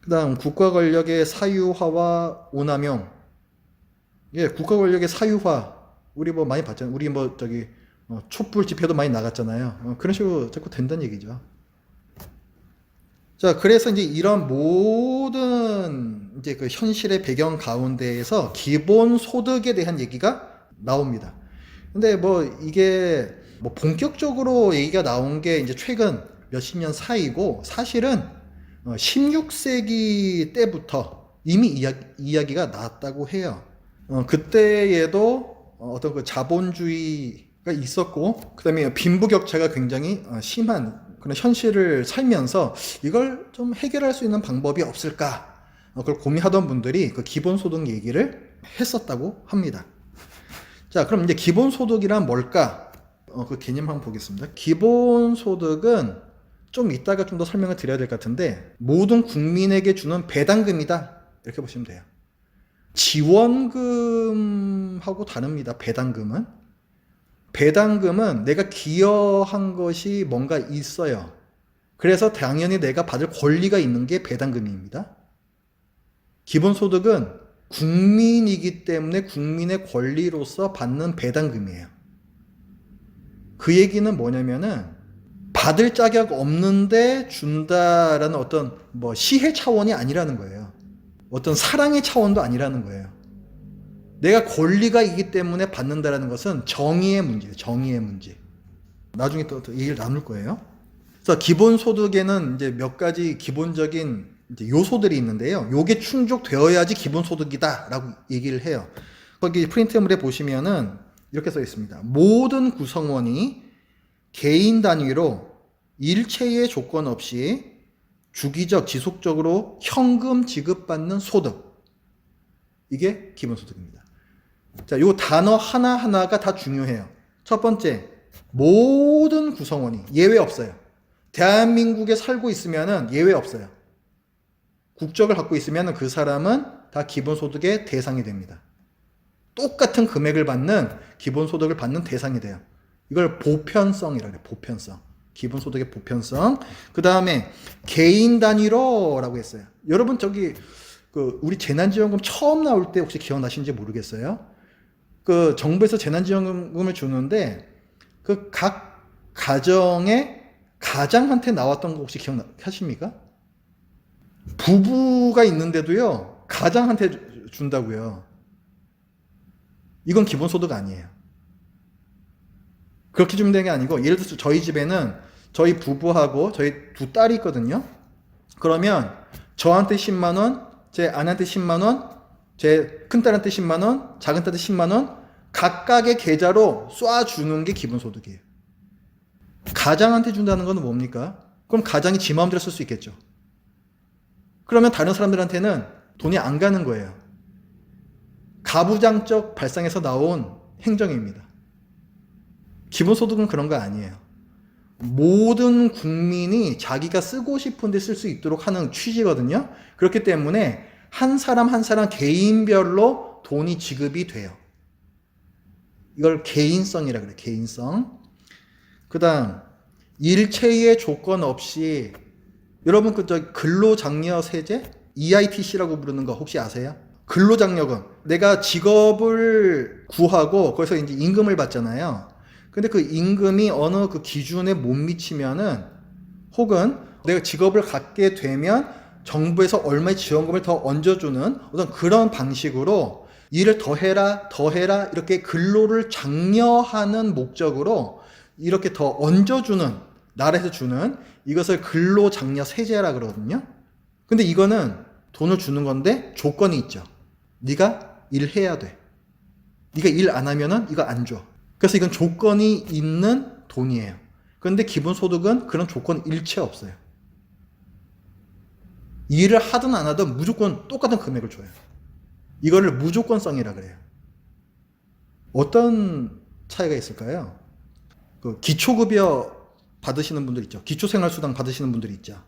그 다음 국가 권력의 사유화와 오남용. 예, 국가 권력의 사유화. 우리 뭐 많이 봤잖아요. 우리 뭐 저기 촛불 집회도 많이 나갔잖아요. 그런 식으로 자꾸 된다는 얘기죠. 자, 그래서 이제 이런 모든 이제 그 현실의 배경 가운데에서 기본 소득에 대한 얘기가 나옵니다. 근데 뭐 이게 뭐 본격적으로 얘기가 나온 게 이제 최근 몇십 년 사이고, 사실은 16세기 때부터 이미 이야기가 나왔다고 해요. 그때에도 어떤 그 자본주의가 있었고, 그 다음에 빈부격차가 굉장히 심한 그런 현실을 살면서 이걸 좀 해결할 수 있는 방법이 없을까? 그걸 고민하던 분들이 그 기본소득 얘기를 했었다고 합니다. 자, 그럼 이제 기본소득이란 뭘까? 그 개념 한번 보겠습니다. 기본소득은 좀 이따가 좀 더 설명을 드려야 될 것 같은데, 모든 국민에게 주는 배당금이다. 이렇게 보시면 돼요. 지원금하고 다릅니다. 배당금은 내가 기여한 것이 뭔가 있어요. 그래서 당연히 내가 받을 권리가 있는 게 배당금입니다. 기본소득은 국민이기 때문에 국민의 권리로서 받는 배당금이에요. 그 얘기는 뭐냐면은 받을 자격 없는데 준다라는 어떤 뭐 시혜 차원이 아니라는 거예요. 어떤 사랑의 차원도 아니라는 거예요. 내가 권리가 있기 때문에 받는다라는 것은 정의의 문제예요. 정의의 문제. 나중에 또 얘기를 나눌 거예요. 그래서 기본소득에는 이제 몇 가지 기본적인 이제 요소들이 있는데요. 요게 충족되어야지 기본소득이다라고 얘기를 해요. 거기 프린트물에 보시면은 이렇게 써 있습니다. 모든 구성원이 개인 단위로 일체의 조건 없이 주기적, 지속적으로 현금 지급받는 소득. 이게 기본소득입니다. 자, 요 단어 하나하나가 다 중요해요. 첫 번째, 모든 구성원이 예외 없어요. 대한민국에 살고 있으면은 예외 없어요. 국적을 갖고 있으면 그 사람은 다 기본소득의 대상이 됩니다. 똑같은 금액을 받는 기본소득을 받는 대상이 돼요. 이걸 보편성이라고 해요. 보편성. 기본소득의 보편성. 그 다음에 개인 단위로라고 했어요. 여러분 저기 우리 재난지원금 처음 나올 때 혹시 기억나시는지 모르겠어요. 그 정부에서 재난지원금을 주는데 그 각 가정의 가장한테 나왔던 거 혹시 기억하십니까? 부부가 있는데도요, 가장한테 준다고요. 이건 기본소득 아니에요. 그렇게 주면 되는 게 아니고, 예를 들어서 저희 집에는 저희 부부하고 저희 두 딸이 있거든요. 그러면 저한테 10만 원, 제 아내한테 10만 원, 제 큰딸한테 10만 원, 작은딸한테 10만 원 각각의 계좌로 쏴주는 게 기본소득이에요. 가장한테 준다는 건 뭡니까? 그럼 가장이 지 마음대로 쓸 수 있겠죠. 그러면 다른 사람들한테는 돈이 안 가는 거예요. 가부장적 발상에서 나온 행정입니다. 기본소득은 그런 거 아니에요. 모든 국민이 자기가 쓰고 싶은데 쓸 수 있도록 하는 취지거든요. 그렇기 때문에 한 사람 한 사람 개인별로 돈이 지급이 돼요. 이걸 개인성이라 그래요. 개인성. 그 다음 일체의 조건 없이 여러분 그저 근로장려 세제? EITC라고 부르는 거 혹시 아세요? 근로장려금. 내가 직업을 구하고 거기서 이제 임금을 받잖아요. 근데 그 임금이 어느 그 기준에 못 미치면은 혹은 내가 직업을 갖게 되면 정부에서 얼마의 지원금을 더 얹어주는 어떤 그런 방식으로 일을 더 해라 이렇게 근로를 장려하는 목적으로 이렇게 더 얹어주는 나라에서 주는 이것을 근로장려 세제라 그러거든요. 근데 이거는 돈을 주는 건데 조건이 있죠. 네가 일해야 돼. 네가 일 안 하면은 이거 안 줘. 그래서 이건 조건이 있는 돈이에요. 그런데 기본소득은 그런 조건 일체 없어요. 일을 하든 안 하든 무조건 똑같은 금액을 줘요. 이거를 무조건성이라 그래요. 어떤 차이가 있을까요? 그 기초급여 받으시는 분들 있죠. 기초생활수당 받으시는 분들이 있죠.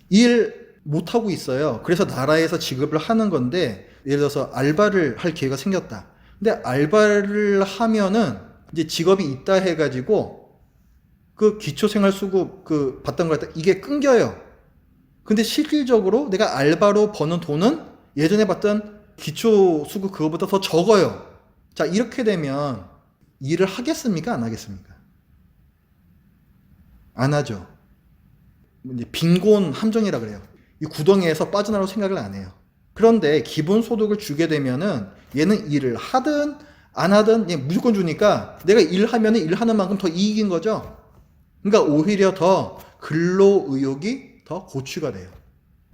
일 못하고 있어요. 그래서 나라에서 지급을 하는 건데 예를 들어서 알바를 할 기회가 생겼다. 근데 알바를 하면은 이제 직업이 있다 해가지고 그 기초생활수급 그 받던 걸 이게 끊겨요. 근데 실질적으로 내가 알바로 버는 돈은 예전에 받던 기초수급 그거보다 더 적어요. 자, 이렇게 되면 일을 하겠습니까? 안 하겠습니까? 안 하죠. 이제 빈곤 함정이라 그래요. 이 구덩이에서 빠져나올 생각을 안 해요. 그런데 기본소득을 주게 되면은 얘는 일을 하든 안 하든 무조건 주니까 내가 일하면 일하는 만큼 더 이익인 거죠. 그러니까 오히려 더 근로의욕이 더 고취가 돼요.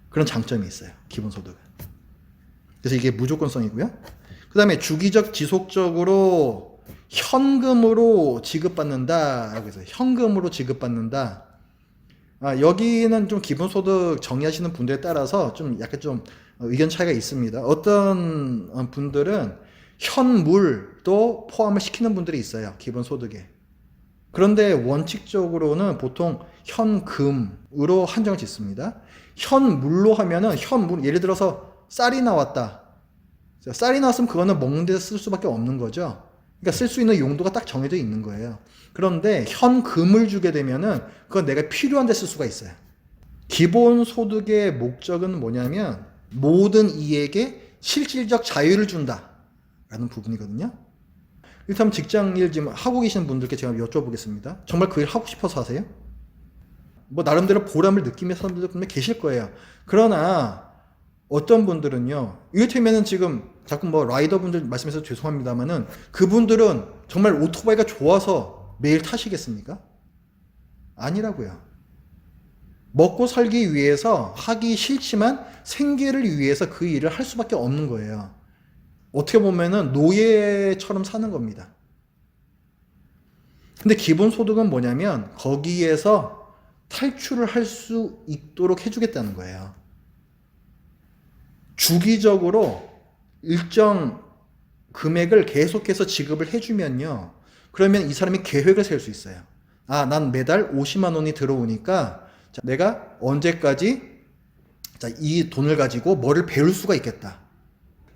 그런 장점이 있어요. 기본소득은. 그래서 이게 무조건성이고요. 그 다음에 주기적 지속적으로 현금으로 지급받는다. 그래서 현금으로 지급받는다. 여기는 좀 기본소득 정의하시는 분들에 따라서 좀 약간 좀 의견 차이가 있습니다. 어떤 분들은 현물도 포함을 시키는 분들이 있어요. 기본소득에. 그런데 원칙적으로는 보통 현금으로 한정을 짓습니다. 현물로 하면은 현물, 예를 들어서 쌀이 나왔다. 쌀이 나왔으면 그거는 먹는 데서 쓸 수밖에 없는 거죠. 그러니까 쓸 수 있는 용도가 딱 정해져 있는 거예요. 그런데 현금을 주게 되면은 그건 내가 필요한 데 쓸 수가 있어요. 기본소득의 목적은 뭐냐면 모든 이에게 실질적 자유를 준다라는 부분이거든요. 이렇다면 직장일 지금 하고 계시는 분들께 제가 여쭤보겠습니다. 정말 그 일 하고 싶어서 하세요? 뭐 나름대로 보람을 느끼면서 하는 분들 분명 계실 거예요. 그러나 어떤 분들은요, 이를테면은 지금 자꾸 뭐 라이더 분들 말씀해서 죄송합니다만은 그분들은 정말 오토바이가 좋아서 매일 타시겠습니까? 아니라고요. 먹고 살기 위해서 하기 싫지만 생계를 위해서 그 일을 할 수밖에 없는 거예요. 어떻게 보면은 노예처럼 사는 겁니다. 근데 기본소득은 뭐냐면 거기에서 탈출을 할 수 있도록 해주겠다는 거예요. 주기적으로 일정 금액을 계속해서 지급을 해주면요. 그러면 이 사람이 계획을 세울 수 있어요. 난 매달 50만 원이 들어오니까 내가 언제까지 이 돈을 가지고 뭐를 배울 수가 있겠다.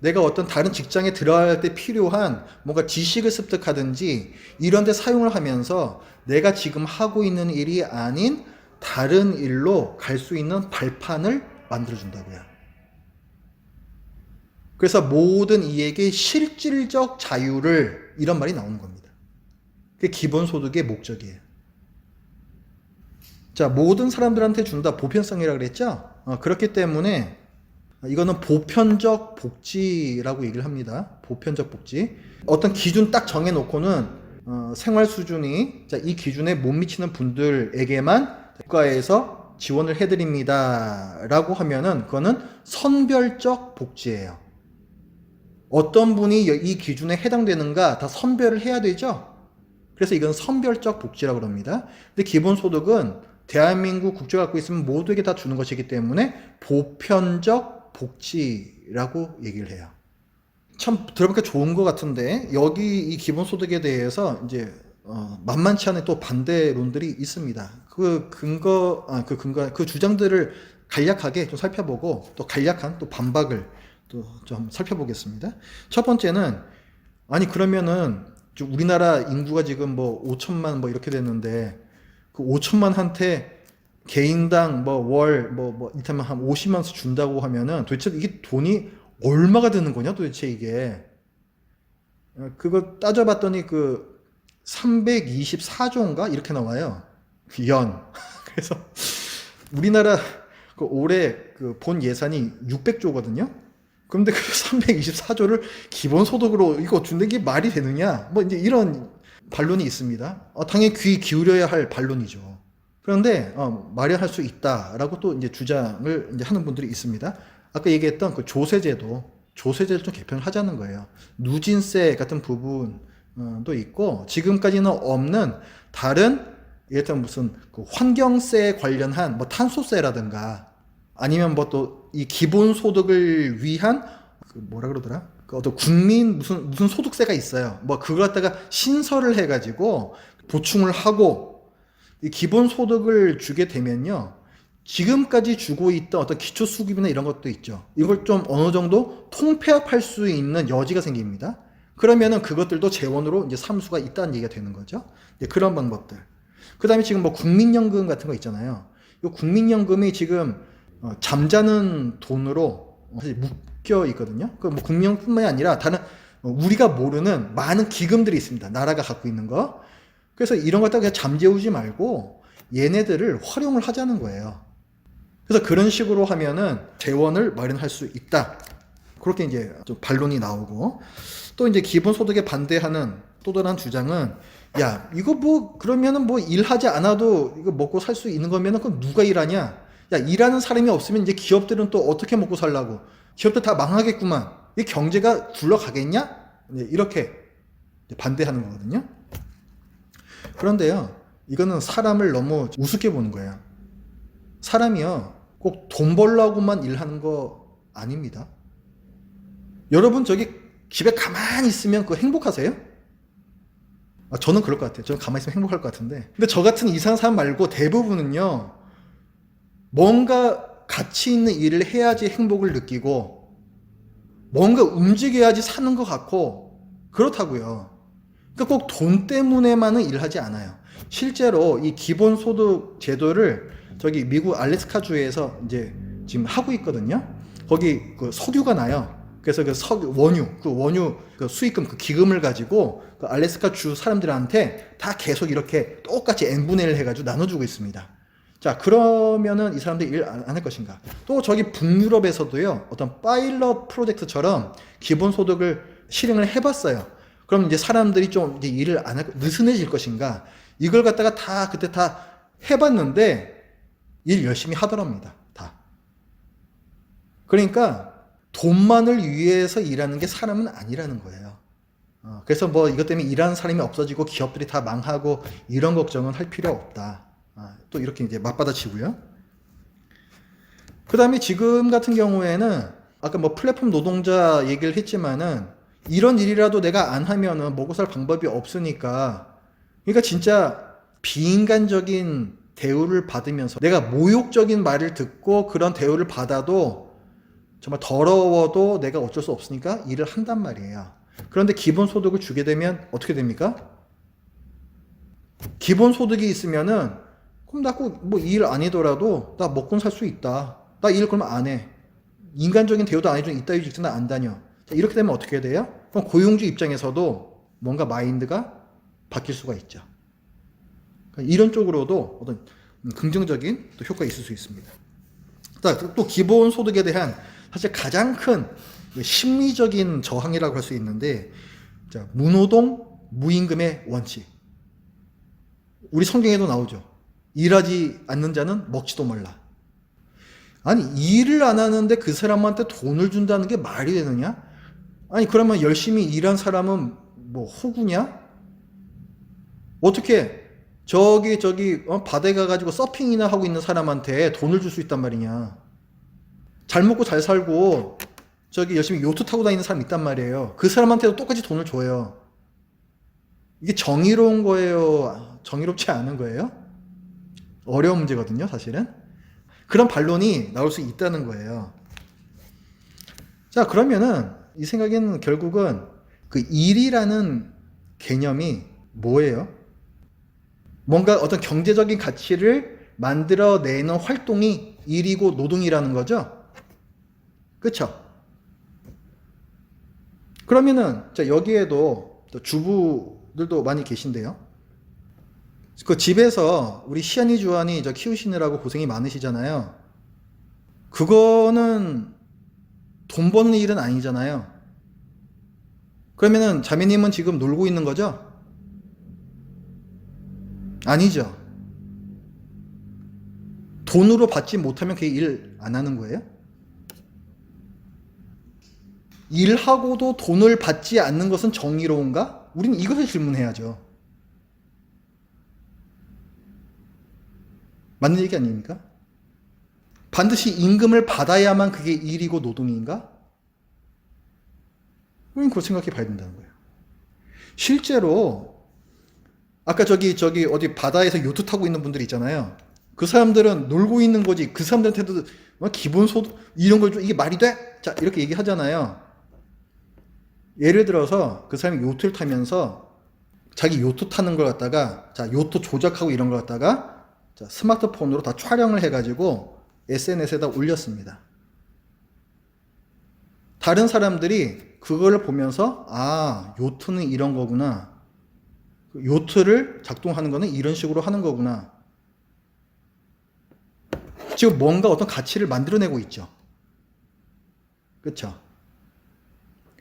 내가 어떤 다른 직장에 들어갈 때 필요한 뭔가 지식을 습득하든지 이런 데 사용을 하면서 내가 지금 하고 있는 일이 아닌 다른 일로 갈 수 있는 발판을 만들어준다고요. 그래서 모든 이에게 실질적 자유를 이런 말이 나오는 겁니다. 그게 기본소득의 목적이에요. 자, 모든 사람들한테 준다. 보편성이라고 그랬죠? 그렇기 때문에 이거는 보편적 복지라고 얘기를 합니다. 보편적 복지. 어떤 기준 딱 정해놓고는 생활 수준이 이 기준에 못 미치는 분들에게만 국가에서 지원을 해드립니다. 라고 하면은 그거는 선별적 복지예요. 어떤 분이 이 기준에 해당되는가 다 선별을 해야 되죠. 그래서 이건 선별적 복지라고 합니다. 근데 기본소득은 대한민국 국적을 갖고 있으면 모두에게 다 주는 것이기 때문에 보편적 복지라고 얘기를 해요. 참 들어보니까 좋은 것 같은데 여기 이 기본소득에 대해서 이제 만만치 않은 또 반대론들이 있습니다. 그 주장들을 간략하게 좀 살펴보고 또 간략한 또 반박을 또 좀 살펴보겠습니다. 첫 번째는 아니 그러면은 우리나라 인구가 지금 뭐 5천만 뭐 이렇게 됐는데 그 5천만한테 개인당 뭐 월 이를테면 한 50만 원씩 준다고 하면은 도대체 이게 돈이 얼마가 드는 거냐 도대체 이게. 그거 따져봤더니 그 324조인가 이렇게 나와요. 연. 그래서 우리나라 그 올해 그 본 예산이 600조거든요. 그런데 그 324조를 기본소득으로 이거 준다는 게 말이 되느냐? 뭐 이제 이런 반론이 있습니다. 당연히 귀 기울여야 할 반론이죠. 그런데 마련할 수 있다라고 또 이제 주장을 이제 하는 분들이 있습니다. 아까 얘기했던 그 조세제를 좀 개편을 하자는 거예요. 누진세 같은 부분도 있고 지금까지는 없는 다른 예를 들면 무슨 그 환경세 관련한 뭐 탄소세라든가 아니면 뭐 또 이 기본소득을 위한 그 뭐라 그러더라? 그 어떤 국민 무슨 소득세가 있어요. 뭐 그걸 갖다가 신설을 해가지고 보충을 하고 이 기본소득을 주게 되면요. 지금까지 주고 있던 어떤 기초수급이나 이런 것도 있죠. 이걸 좀 어느 정도 통폐합할 수 있는 여지가 생깁니다. 그러면은 그것들도 재원으로 이제 삼수가 있다는 얘기가 되는 거죠. 그런 방법들. 그 다음에 지금 뭐 국민연금 같은 거 있잖아요. 이 국민연금이 지금 잠자는 돈으로 사실 묶여 있거든요. 그 뭐 국민연금뿐만이 아니라 다른 우리가 모르는 많은 기금들이 있습니다. 나라가 갖고 있는 거. 그래서 이런 것들 그냥 잠재우지 말고 얘네들을 활용을 하자는 거예요. 그래서 그런 식으로 하면은 재원을 마련할 수 있다. 그렇게 이제 좀 반론이 나오고 또 이제 기본소득에 반대하는 또 다른 주장은 야 이거 뭐 그러면은 뭐 일하지 않아도 이거 먹고 살 수 있는 거면은 그럼 누가 일하냐? 야 일하는 사람이 없으면 이제 기업들은 또 어떻게 먹고 살라고? 기업들 다 망하겠구만. 이 경제가 굴러가겠냐? 이렇게 반대하는 거거든요. 그런데요, 이거는 사람을 너무 우습게 보는 거예요. 사람이요, 꼭 돈 벌려고만 일하는 거 아닙니다. 여러분 저기 집에 가만히 있으면 그거 행복하세요? 저는 그럴 것 같아요. 저는 가만히 있으면 행복할 것 같은데. 근데 저 같은 이상한 사람 말고 대부분은요, 뭔가 가치 있는 일을 해야지 행복을 느끼고, 뭔가 움직여야지 사는 것 같고, 그렇다고요. 그러니까 꼭 돈 때문에만은 일하지 않아요. 실제로 이 기본소득 제도를 저기 미국 알래스카주에서 이제 지금 하고 있거든요. 거기 그 석유가 나요. 그래서 그 원유 그 수익금 그 기금을 가지고 그 알래스카 주 사람들한테 다 계속 이렇게 똑같이 n분의 1 해가지고 나눠주고 있습니다. 자, 그러면은 이 사람들이 일 안 할 것인가? 또 저기 북유럽에서도요, 어떤 파일럿 프로젝트처럼 기본소득을 실행을 해봤어요. 그럼 이제 사람들이 좀 이제 일을 안 하고 느슨해질 것인가? 이걸 갖다가 그때 다 해봤는데 일 열심히 하더랍니다. 다. 그러니까 돈만을 위해서 일하는 게 사람은 아니라는 거예요. 그래서 뭐 이것 때문에 일하는 사람이 없어지고 기업들이 다 망하고 이런 걱정은 할 필요 없다. 또 이렇게 이제 맞받아치고요. 그 다음에 지금 같은 경우에는 아까 뭐 플랫폼 노동자 얘기를 했지만은 이런 일이라도 내가 안 하면은 먹고 살 방법이 없으니까 그러니까 진짜 비인간적인 대우를 받으면서 내가 모욕적인 말을 듣고 그런 대우를 받아도 정말 더러워도 내가 어쩔 수 없으니까 일을 한단 말이에요. 그런데 기본소득을 주게 되면 어떻게 됩니까? 기본소득이 있으면은 그럼 나 꼭 뭐 일 아니더라도 나 먹고는 살 수 있다. 나 일 그러면 안 해. 인간적인 대우도 안 해주는 이따위 직장은 안 다녀. 자, 이렇게 되면 어떻게 돼요? 그럼 고용주 입장에서도 뭔가 마인드가 바뀔 수가 있죠. 그러니까 이런 쪽으로도 어떤 긍정적인 또 효과가 있을 수 있습니다. 또 기본소득에 대한 사실 가장 큰 심리적인 저항이라고 할 수 있는데, 자, 무노동, 무임금의 원칙. 우리 성경에도 나오죠. 일하지 않는 자는 먹지도 말라. 아니, 일을 안 하는데 그 사람한테 돈을 준다는 게 말이 되느냐? 아니, 그러면 열심히 일한 사람은 뭐 호구냐? 어떻게 바다에 가가지고 서핑이나 하고 있는 사람한테 돈을 줄 수 있단 말이냐. 잘 먹고 잘 살고 열심히 요트 타고 다니는 사람 있단 말이에요. 그 사람한테도 똑같이 돈을 줘요. 이게 정의로운 거예요? 정의롭지 않은 거예요? 어려운 문제거든요, 사실은. 그런 반론이 나올 수 있다는 거예요. 자, 그러면은 이 생각에는 결국은 그 일이라는 개념이 뭐예요? 뭔가 어떤 경제적인 가치를 만들어내는 활동이 일이고 노동이라는 거죠? 그쵸? 그러면은 여기에도 주부들도 많이 계신데요. 그 집에서 우리 시아니 주아니 키우시느라고 고생이 많으시잖아요. 그거는 돈 버는 일은 아니잖아요. 그러면은 자매님은 지금 놀고 있는 거죠? 아니죠. 돈으로 받지 못하면 그게 일 안 하는 거예요? 일하고도 돈을 받지 않는 것은 정의로운가? 우리는 이것을 질문해야죠. 맞는 얘기 아닙니까? 반드시 임금을 받아야만 그게 일이고 노동인가? 우리는 그걸 생각해 봐야 된다는 거예요. 실제로 아까 어디 바다에서 요트 타고 있는 분들 있잖아요. 그 사람들은 놀고 있는 거지. 그 사람들한테도 기본소득 이런 걸 좀 이게 말이 돼? 자, 이렇게 얘기하잖아요. 예를 들어서 그 사람이 요트를 타면서 자기 요트 타는 걸 갖다가 요트 조작하고 이런 걸 갖다가 스마트폰으로 다 촬영을 해가지고 SNS에다 올렸습니다. 다른 사람들이 그걸 보면서 요트는 이런 거구나. 요트를 작동하는 거는 이런 식으로 하는 거구나. 지금 뭔가 어떤 가치를 만들어내고 있죠. 그렇죠?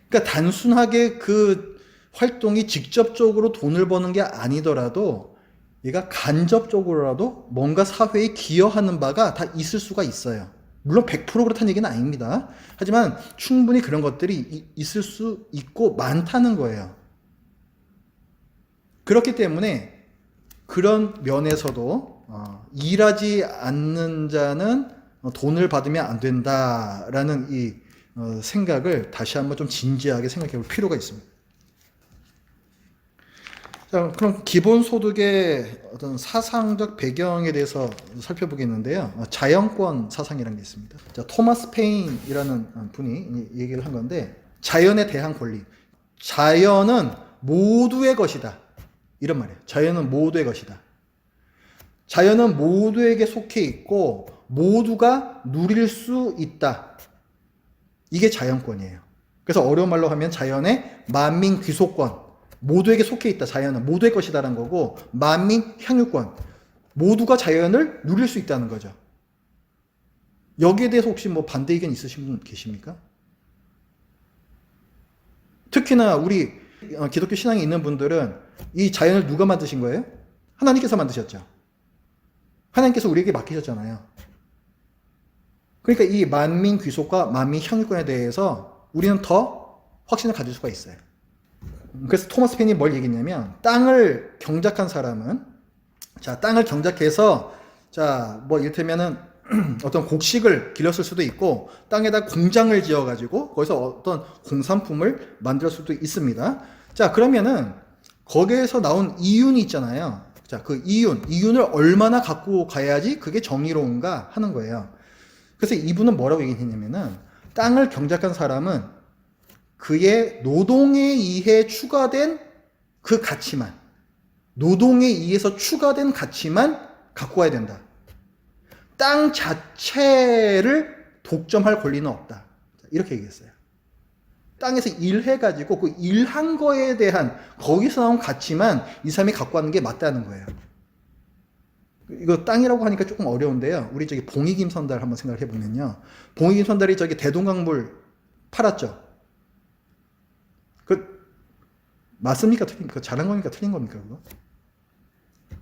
그러니까 단순하게 그 활동이 직접적으로 돈을 버는 게 아니더라도 얘가 간접적으로라도 뭔가 사회에 기여하는 바가 다 있을 수가 있어요. 물론 100% 그렇다는 얘기는 아닙니다. 하지만 충분히 그런 것들이 있을 수 있고 많다는 거예요. 그렇기 때문에 그런 면에서도 일하지 않는 자는 돈을 받으면 안 된다라는 이 생각을 다시 한번 좀 진지하게 생각해 볼 필요가 있습니다. 자, 그럼 기본소득의 어떤 사상적 배경에 대해서 살펴보겠는데요. 자연권 사상이라는 게 있습니다. 자, 토마스 페인이라는 분이 얘기를 한 건데, 자연에 대한 권리. 자연은 모두의 것이다. 이런 말이에요. 자연은 모두의 것이다. 자연은 모두에게 속해 있고 모두가 누릴 수 있다. 이게 자연권이에요. 그래서 어려운 말로 하면 자연의 만민 귀속권. 모두에게 속해 있다. 자연은 모두의 것이다라는 거고, 만민 향유권. 모두가 자연을 누릴 수 있다는 거죠. 여기에 대해서 혹시 반대 의견 있으신 분 계십니까? 특히나 우리 기독교 신앙이 있는 분들은 이 자연을 누가 만드신 거예요? 하나님께서 만드셨죠. 하나님께서 우리에게 맡기셨잖아요. 그러니까 이 만민 귀속과 만민 향유권에 대해서 우리는 더 확신을 가질 수가 있어요. 그래서 토마스 페인이 뭘 얘기했냐면, 땅을 경작한 사람은, 땅을 경작해서, 이를테면은, 어떤 곡식을 길렀을 수도 있고, 땅에다 공장을 지어가지고, 거기서 어떤 공산품을 만들 수도 있습니다. 그러면은, 거기에서 나온 이윤이 있잖아요. 그 이윤을 얼마나 갖고 가야지 그게 정의로운가 하는 거예요. 그래서 이분은 뭐라고 얘기했냐면은, 땅을 경작한 사람은 그의 노동에 의해 추가된 그 가치만, 노동에 의해서 추가된 가치만 갖고 와야 된다. 땅 자체를 독점할 권리는 없다. 이렇게 얘기했어요. 땅에서 일해가지고 그 일한 거에 대한 거기서 나온 가치만 이 사람이 갖고 가는 게 맞다는 거예요. 이거 땅이라고 하니까 조금 어려운데요. 우리 봉익임 선달 한번 생각을 해보면요. 봉익임 선달이 대동강물 팔았죠. 맞습니까? 틀립니까? 잘한 겁니까? 틀린 겁니까? 그거?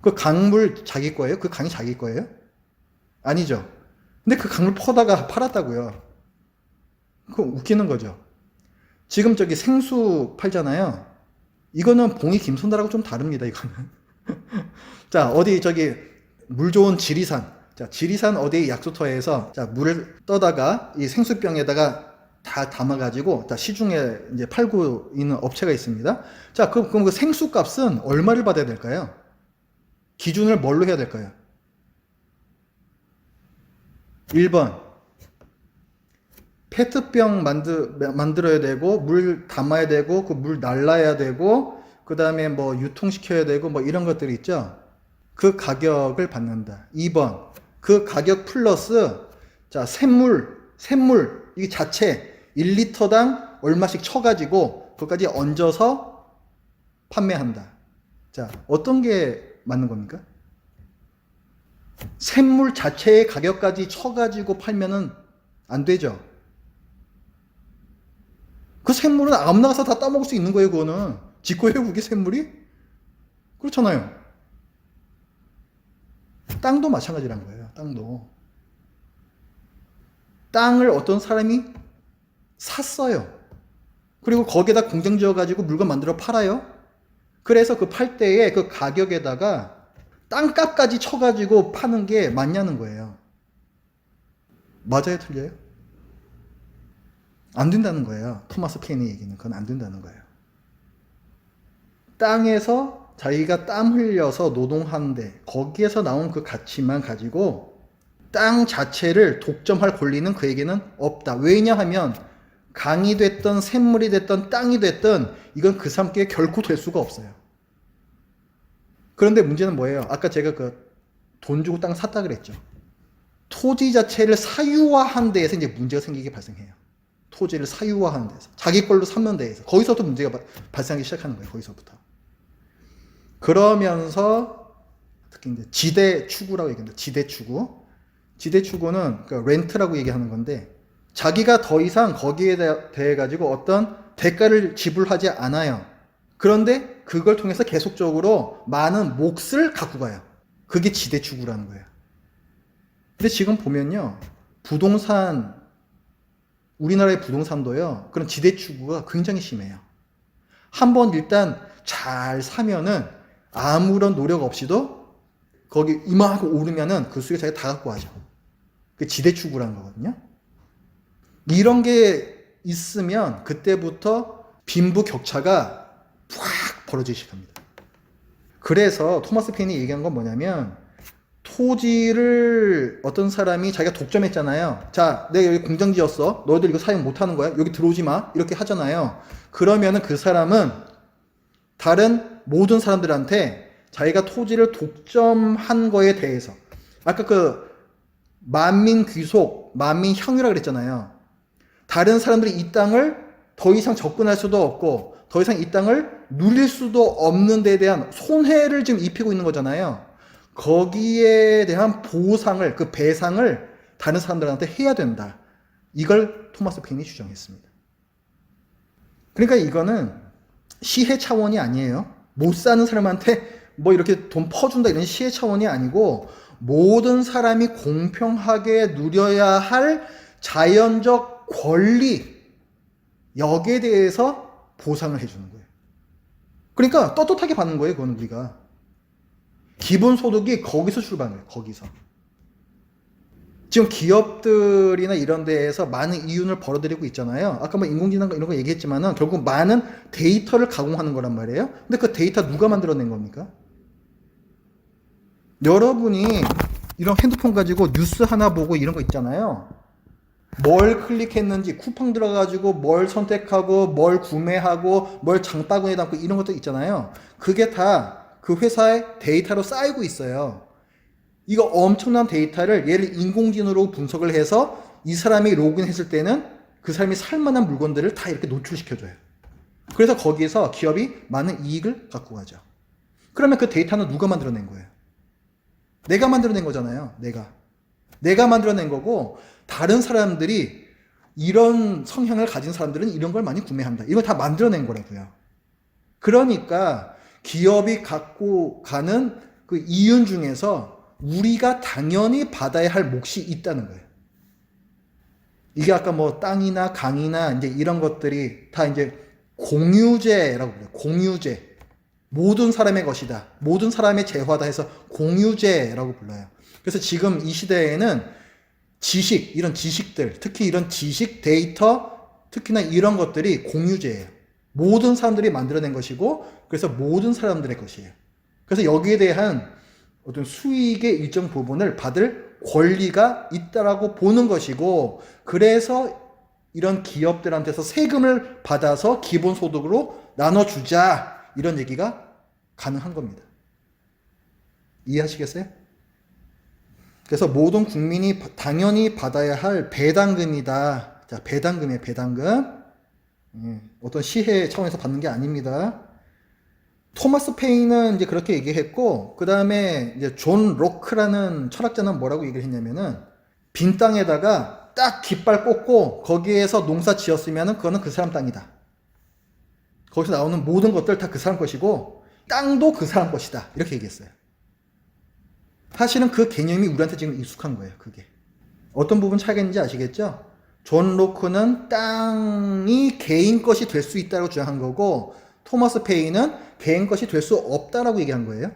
그 강물 자기 거예요? 그 강이 자기 거예요? 아니죠. 근데 그 강물 퍼다가 팔았다고요. 그거 웃기는 거죠. 지금 생수 팔잖아요. 이거는 봉이 김선달하고 좀 다릅니다. 이거는 자, 어디 저기 물 좋은 지리산. 자, 지리산 어디 약수터에서 자, 물을 떠다가 이 생수병에다가 다 담아가지고 자, 시중에 이제 팔고 있는 업체가 있습니다. 자, 그럼 그 생수 값은 얼마를 받아야 될까요? 기준을 뭘로 해야 될까요? 1번. 페트병 만들어야 되고, 물 담아야 되고, 그 물 날라야 되고, 그 다음에 뭐 유통시켜야 되고, 뭐 이런 것들이 있죠. 그 가격을 받는다. 2번. 그 가격 플러스, 자, 샘물, 이 자체 1리터당 얼마씩 쳐가지고, 그것까지 얹어서 판매한다. 자, 어떤 게 맞는 겁니까? 샘물 자체의 가격까지 쳐가지고 팔면은 안 되죠. 그 샘물은 아무나 가서 다 따먹을 수 있는 거예요, 그거는. 지 거예요, 그게 샘물이? 그렇잖아요. 땅도 마찬가지란 거예요, 땅도. 땅을 어떤 사람이 샀어요. 그리고 거기에다 공장 지어가지고 물건 만들어 팔아요. 그래서 그 팔 때에 그 가격에다가 땅값까지 쳐가지고 파는 게 맞냐는 거예요. 맞아요, 틀려요? 안 된다는 거예요. 토마스 페인의 얘기는 그건 안 된다는 거예요. 땅에서 자기가 땀 흘려서 노동하는데 거기에서 나온 그 가치만 가지고 땅 자체를 독점할 권리는 그에게는 없다. 왜냐하면 강이 됐던 샘물이 됐던 땅이 됐던 이건 그 사람께 결코 될 수가 없어요. 그런데 문제는 뭐예요? 아까 제가 그 돈 주고 땅 샀다 그랬죠. 토지 자체를 사유화한 데에서 이제 문제가 생기게 발생해요. 토지를 사유화하는 데서 자기 걸로 삼는 데에서 거기서부터 문제가 발생하기 시작하는 거예요. 거기서부터. 그러면서 특히 이제 지대 추구라고 얘기합니다. 지대 추구. 지대 추구는 그러니까 렌트라고 얘기하는 건데 자기가 더 이상 거기에 대해 가지고 어떤 대가를 지불하지 않아요. 그런데 그걸 통해서 계속적으로 많은 몫을 갖고 가요. 그게 지대 추구라는 거예요. 근데 지금 보면요. 우리나라의 부동산도요. 그런 지대 추구가 굉장히 심해요. 한번 일단 잘 사면은 아무런 노력 없이도 거기 이만하고 오르면은 그 수익을 자기가 다 갖고 가죠. 그게 지대 추구라는 거거든요. 이런 게 있으면 그때부터 빈부격차가 확 벌어지기 시작합니다. 그래서 토마스 페인이 얘기한 건 뭐냐면 토지를 어떤 사람이 자기가 독점했잖아요. 자, 내가 여기 공장 지었어. 너희들 이거 사용 못 하는 거야. 여기 들어오지 마. 이렇게 하잖아요. 그러면은 그 사람은 다른 모든 사람들한테 자기가 토지를 독점한 거에 대해서 아까 그 만민 귀속, 만민 향유라 그랬잖아요. 다른 사람들이 이 땅을 더 이상 접근할 수도 없고 더 이상 이 땅을 누릴 수도 없는 데에 대한 손해를 지금 입히고 있는 거잖아요. 거기에 대한 보상을, 그 배상을 다른 사람들한테 해야 된다. 이걸 토마스 페인이 주장했습니다. 그러니까 이거는 시혜 차원이 아니에요. 못 사는 사람한테 뭐 이렇게 돈 퍼준다 이런 시혜 차원이 아니고 모든 사람이 공평하게 누려야 할 자연적 권리, 여기에 대해서 보상을 해주는 거예요. 그러니까 떳떳하게 받는 거예요, 그건 우리가. 기본소득이 거기서 출발해요, 거기서. 지금 기업들이나 이런 데에서 많은 이윤을 벌어들이고 있잖아요. 아까 뭐 인공지능 이런 거 얘기했지만은 결국 많은 데이터를 가공하는 거란 말이에요. 근데 그 데이터 누가 만들어낸 겁니까? 여러분이 이런 핸드폰 가지고 뉴스 하나 보고 이런 거 있잖아요. 뭘 클릭했는지 쿠팡 들어가가지고 뭘 선택하고 뭘 구매하고 뭘 장바구니에 담고 이런 것도 있잖아요. 그게 다 그 회사의 데이터로 쌓이고 있어요. 이거 엄청난 데이터를 얘를 인공지능으로 분석을 해서 이 사람이 로그인했을 때는 그 사람이 살만한 물건들을 다 이렇게 노출시켜줘요. 그래서 거기에서 기업이 많은 이익을 갖고 가죠. 그러면 그 데이터는 누가 만들어낸 거예요? 내가 만들어낸 거잖아요. 내가 만들어낸 거고 다른 사람들이 이런 성향을 가진 사람들은 이런 걸 많이 구매한다. 이걸 다 만들어낸 거라고요. 그러니까 기업이 갖고 가는 그 이윤 중에서 우리가 당연히 받아야 할 몫이 있다는 거예요. 이게 아까 뭐 땅이나 강이나 이제 이런 것들이 다 이제 공유제라고 그래요. 공유제. 모든 사람의 것이다. 모든 사람의 재화다 해서 공유제라고 불러요. 그래서 지금 이 시대에는 지식, 이런 지식들, 특히 이런 지식, 데이터, 특히나 이런 것들이 공유제예요. 모든 사람들이 만들어낸 것이고, 그래서 모든 사람들의 것이에요. 그래서 여기에 대한 어떤 수익의 일정 부분을 받을 권리가 있다라고 보는 것이고, 그래서 이런 기업들한테서 세금을 받아서 기본소득으로 나눠주자, 이런 얘기가 가능한 겁니다. 이해하시겠어요? 그래서 모든 국민이 당연히 받아야 할 배당금이다. 자, 배당금이에요, 배당금. 어떤 시혜 차원에서 받는 게 아닙니다. 토마스 페인은 이제 그렇게 얘기했고, 그 다음에 이제 존 로크라는 철학자는 뭐라고 얘기를 했냐면은, 빈 땅에다가 딱 깃발 꽂고, 거기에서 농사 지었으면은 그거는 그 사람 땅이다. 거기서 나오는 모든 것들 다 그 사람 것이고, 땅도 그 사람 것이다. 이렇게 얘기했어요. 사실은 그 개념이 우리한테 지금 익숙한 거예요, 그게. 어떤 부분 차이가 있는지 아시겠죠? 존 로크는 땅이 개인 것이 될 수 있다고 주장한 거고, 토마스 페인은 개인 것이 될 수 없다라고 얘기한 거예요.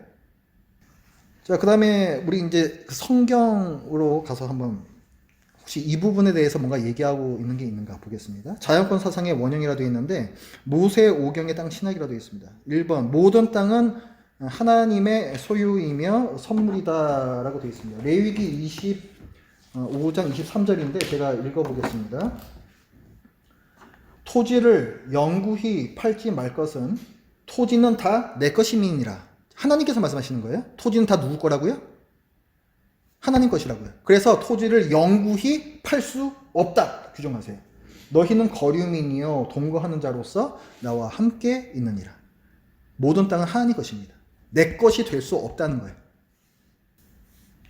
자, 그 다음에 우리 이제 성경으로 가서 한번 혹시 이 부분에 대해서 뭔가 얘기하고 있는 게 있는가 보겠습니다. 자연권 사상의 원형이라도 되어 있는데, 모세 오경의 땅 신학이라도 되어 있습니다. 1번, 모든 땅은 하나님의 소유이며 선물이다라고 되어 있습니다. 레위기 25장 23절인데 제가 읽어보겠습니다. 토지를 영구히 팔지 말 것은 토지는 다 내 것임이니라. 하나님께서 말씀하시는 거예요. 토지는 다 누구 거라고요? 하나님 것이라고요. 그래서 토지를 영구히 팔 수 없다 규정하세요. 너희는 거류민이요 동거하는 자로서 나와 함께 있느니라. 모든 땅은 하나님 것입니다. 내 것이 될 수 없다는 거예요.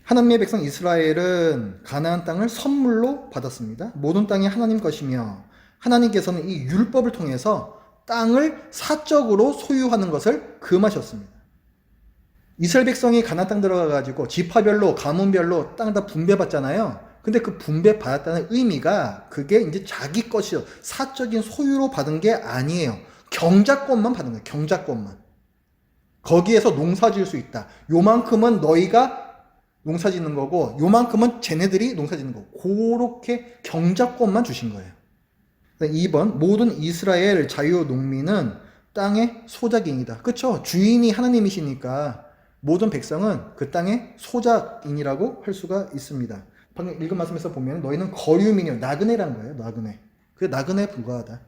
하나님의 백성 이스라엘은 가나안 땅을 선물로 받았습니다. 모든 땅이 하나님 것이며 하나님께서는 이 율법을 통해서 땅을 사적으로 소유하는 것을 금하셨습니다. 이스라엘 백성이 가나안 땅 들어가가지고 지파별로 가문별로 땅 다 분배받잖아요. 근데 그 분배받았다는 의미가 그게 이제 자기 것이요 사적인 소유로 받은 게 아니에요. 경작권만 받은 거예요. 경작권만. 거기에서 농사 지을 수 있다. 요만큼은 너희가 농사 짓는 거고 요만큼은 쟤네들이 농사 짓는 거고 그렇게 경작권만 주신 거예요. 2번 모든 이스라엘 자유농민은 땅의 소작인이다. 그렇죠? 주인이 하나님이시니까 모든 백성은 그 땅의 소작인이라고 할 수가 있습니다. 방금 읽은 말씀에서 보면 너희는 거류민이요 나그네란 거예요. 나그네. 그 나그네에 불과하다.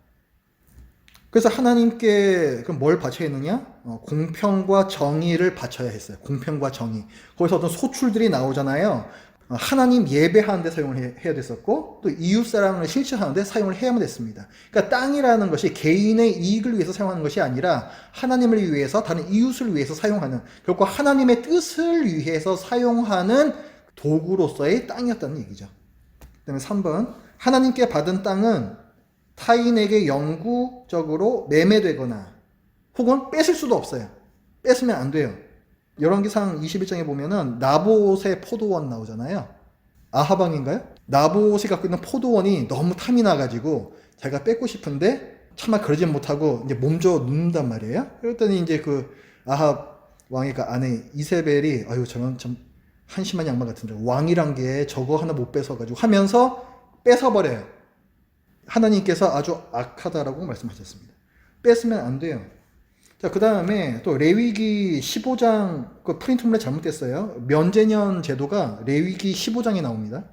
그래서 하나님께 그럼 뭘 바쳐야 했느냐? 공평과 정의를 바쳐야 했어요. 공평과 정의. 거기서 어떤 소출들이 나오잖아요. 하나님 예배하는 데 사용을 해야 됐었고 또 이웃사랑을 실천하는 데 사용을 해야만 됐습니다. 그러니까 땅이라는 것이 개인의 이익을 위해서 사용하는 것이 아니라 하나님을 위해서 다른 이웃을 위해서 사용하는 결국 하나님의 뜻을 위해서 사용하는 도구로서의 땅이었다는 얘기죠. 그 다음에 3번 하나님께 받은 땅은 타인에게 영구적으로 매매되거나 혹은 뺏을 수도 없어요. 뺏으면 안 돼요. 열왕기상 21장에 보면은 나봇의 포도원 나오잖아요. 아하방인가요? 나봇이 갖고 있는 포도원이 너무 탐이 나가지고 자기가 뺏고 싶은데 차마 그러지 못하고 이제 몸져 눕는단 말이에요. 그랬더니 이제 그 아합 왕의 그 아내 이세벨이 아유 저는 참 한심한 양반 같은데 왕이란 게 저거 하나 못 뺏어가지고 하면서 뺏어버려요. 하나님께서 아주 악하다라고 말씀하셨습니다. 뺏으면 안 돼요. 자, 그 다음에 또 레위기 15장, 그 프린트물에 잘못됐어요. 면제년 제도가 레위기 15장에 나옵니다.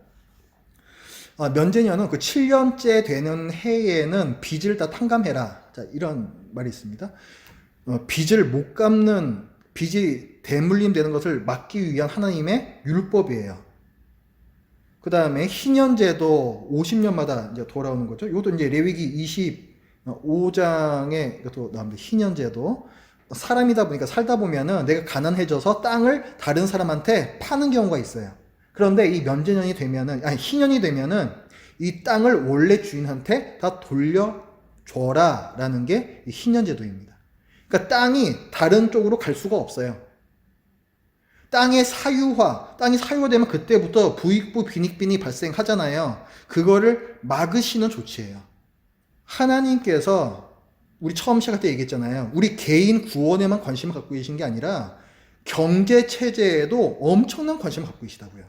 면제년은 그 7년째 되는 해에는 빚을 다 탕감해라. 자, 이런 말이 있습니다. 빚을 못 갚는, 빚이 대물림 되는 것을 막기 위한 하나님의 율법이에요. 그 다음에 희년제도 50년마다 이제 돌아오는 거죠. 이것도 이제 레위기 25장에 이것도 나옵니다. 희년제도. 사람이다 보니까 살다 보면은 내가 가난해져서 땅을 다른 사람한테 파는 경우가 있어요. 그런데 이 면제년이 되면은, 아니, 희년이 되면은 이 땅을 원래 주인한테 다 돌려줘라 라는 게 이 희년제도입니다. 그러니까 땅이 다른 쪽으로 갈 수가 없어요. 땅이 사유화되면 그때부터 부익부 빈익빈이 발생하잖아요. 그거를 막으시는 조치예요. 하나님께서 우리 처음 시작할 때 얘기했잖아요. 우리 개인 구원에만 관심을 갖고 계신 게 아니라 경제 체제에도 엄청난 관심을 갖고 계시다고요.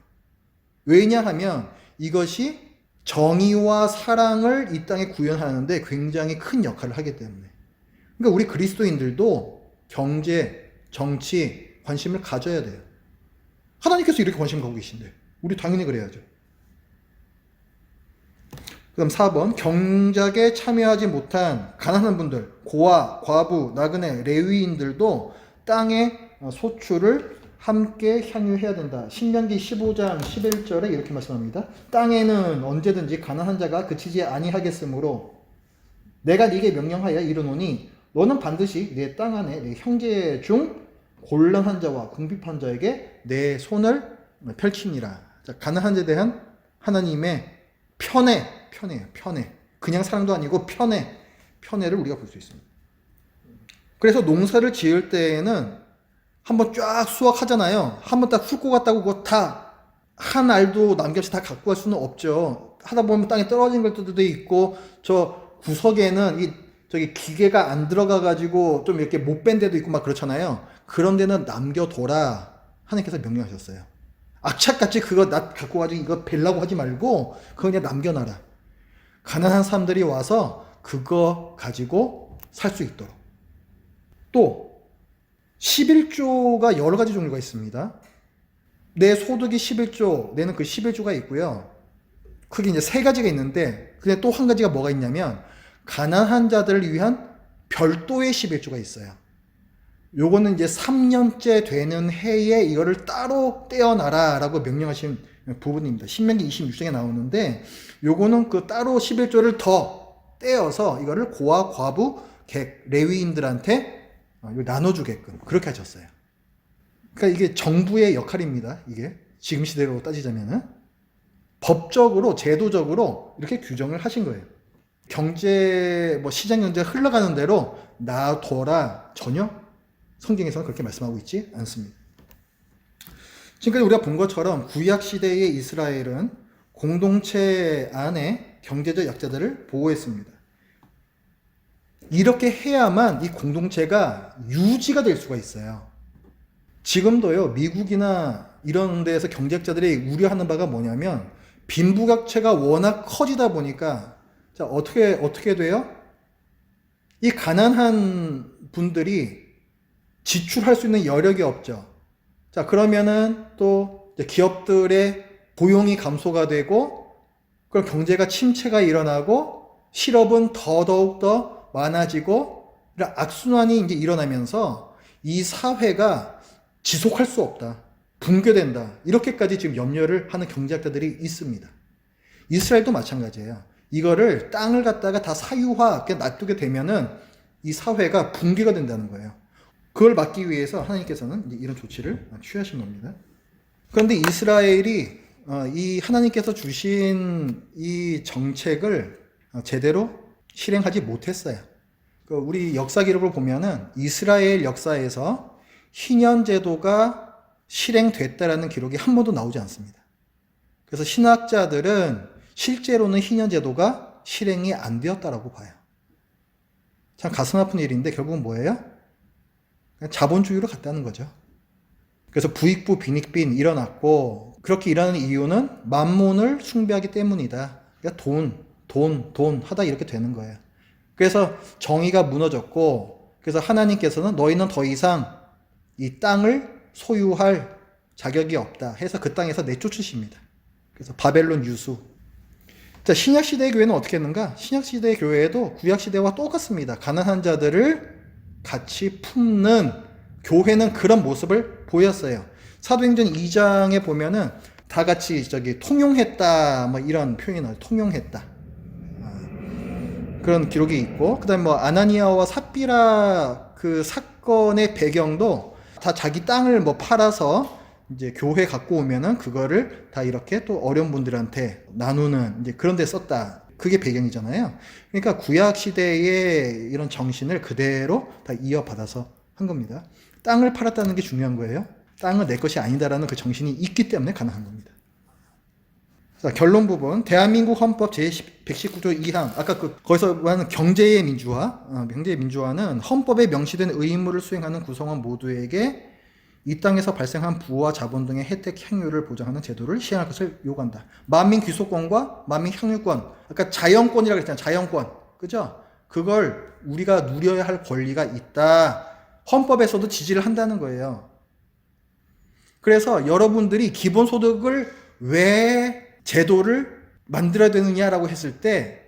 왜냐하면 이것이 정의와 사랑을 이 땅에 구현하는데 굉장히 큰 역할을 하기 때문에. 그러니까 우리 그리스도인들도 경제, 정치 관심을 가져야 돼요. 하나님께서 이렇게 관심 갖고 계신데 우리 당연히 그래야죠. 그다음 4번 경작에 참여하지 못한 가난한 분들, 고아, 과부, 나그네, 레위인들도 땅의 소출을 함께 향유해야 된다. 신명기 15장 11절에 이렇게 말씀합니다. 땅에는 언제든지 가난한 자가 그치지 아니하겠으므로 내가 네게 명령하여 이르노니 너는 반드시 내 땅 안에 내 형제 중 곤란한 자와 궁핍한 자에게 내 손을 펼치니라. 자, 가난한 자에 대한 하나님의 편애. 그냥 사랑도 아니고 편애를 우리가 볼 수 있습니다. 그래서 농사를 지을 때에는 한번 쫙 수확하잖아요. 한번 딱 훑고 갔다고 그거 다 한 알도 남겨서 다 갖고 갈 수는 없죠. 하다 보면 땅에 떨어진 것들도 있고 저 구석에는 저기 기계가 안 들어가 가지고 좀 이렇게 못 뺀 데도 있고 막 그렇잖아요. 그런 데는 남겨둬라 하나님께서 명령하셨어요. 악착같이 그거 나 갖고 가지고 이거 벨라고 하지 말고 그거 그냥 남겨놔라. 가난한 사람들이 와서 그거 가지고 살 수 있도록. 또 11조가 여러 가지 종류가 있습니다. 내 소득이 11조, 내는 그 11조가 있고요. 크게 이제 세 가지가 있는데, 근데 또 한 가지가 뭐가 있냐면, 가난한 자들을 위한 별도의 11조가 있어요. 요거는 이제 3년째 되는 해에 이거를 따로 떼어놔라 라고 명령하신 부분입니다. 신명기 26장에 나오는데, 요거는 그 따로 11조를 더 떼어서 이거를 고아, 과부, 객, 레위인들한테 나눠주게끔 그렇게 하셨어요. 그러니까 이게 정부의 역할입니다. 이게 지금 시대로 따지자면은 법적으로 제도적으로 이렇게 규정을 하신 거예요. 경제 시장 경제가 흘러가는 대로 놔둬라 전혀 성경에서는 그렇게 말씀하고 있지 않습니다. 지금까지 우리가 본 것처럼 구약 시대의 이스라엘은 공동체 안에 경제적 약자들을 보호했습니다. 이렇게 해야만 이 공동체가 유지가 될 수가 있어요. 지금도요, 미국이나 이런 데에서 경제학자들이 우려하는 바가 뭐냐면, 빈부격차가 워낙 커지다 보니까, 자, 어떻게 돼요? 이 가난한 분들이 지출할 수 있는 여력이 없죠. 자, 그러면은 또 기업들의 고용이 감소가 되고, 그럼 경제가 침체가 일어나고, 실업은 더더욱 많아지고, 이런 악순환이 이제 일어나면서 이 사회가 지속할 수 없다. 붕괴된다. 이렇게까지 지금 염려를 하는 경제학자들이 있습니다. 이스라엘도 마찬가지예요. 이거를 땅을 갖다가 다 사유화, 놔두게 되면은 이 사회가 붕괴가 된다는 거예요. 그걸 막기 위해서 하나님께서는 이런 조치를 취하신 겁니다. 그런데 이스라엘이 이 하나님께서 주신 이 정책을 제대로 실행하지 못했어요. 우리 역사 기록을 보면은 이스라엘 역사에서 희년제도가 실행됐다라는 기록이 한 번도 나오지 않습니다. 그래서 신학자들은 실제로는 희년제도가 실행이 안 되었다라고 봐요. 참 가슴 아픈 일인데 결국은 뭐예요? 그냥 자본주의로 갔다는 거죠. 그래서 부익부 빈익빈 일어났고 그렇게 일하는 이유는 만몬을 숭배하기 때문이다. 그러니까 돈 하다 이렇게 되는 거예요. 그래서 정의가 무너졌고 그래서 하나님께서는 너희는 더 이상 이 땅을 소유할 자격이 없다 해서 그 땅에서 내쫓으십니다. 그래서 바벨론 유수. 자, 신약시대의 교회는 어떻게 했는가? 신약시대의 교회도 구약시대와 똑같습니다. 가난한 자들을 같이 품는 교회는 그런 모습을 보였어요. 사도행전 2장에 보면은 다 같이 통용했다 이런 표현이 나와요. 통용했다. 그런 기록이 있고, 그 다음에 아나니아와 삽비라 그 사건의 배경도 다 자기 땅을 팔아서 이제 교회 갖고 오면은 그거를 다 이렇게 또 어려운 분들한테 나누는 이제 그런 데 썼다. 그게 배경이잖아요. 그러니까 구약 시대의 이런 정신을 그대로 다 이어받아서 한 겁니다. 땅을 팔았다는 게 중요한 거예요. 땅은 내 것이 아니다라는 그 정신이 있기 때문에 가능한 겁니다. 자, 결론 부분. 대한민국 헌법 제119조 2항. 아까 거기서 말하는 경제의 민주화. 경제의 민주화는 헌법에 명시된 의무를 수행하는 구성원 모두에게 이 땅에서 발생한 부와 자본 등의 혜택 향유를 보장하는 제도를 시행할 것을 요구한다. 만민 귀속권과 만민 향유권. 아까 자연권이라고 했잖아요. 자연권. 그죠? 그걸 우리가 누려야 할 권리가 있다. 헌법에서도 지지를 한다는 거예요. 그래서 여러분들이 기본소득을 왜 제도를 만들어야 되느냐라고 했을 때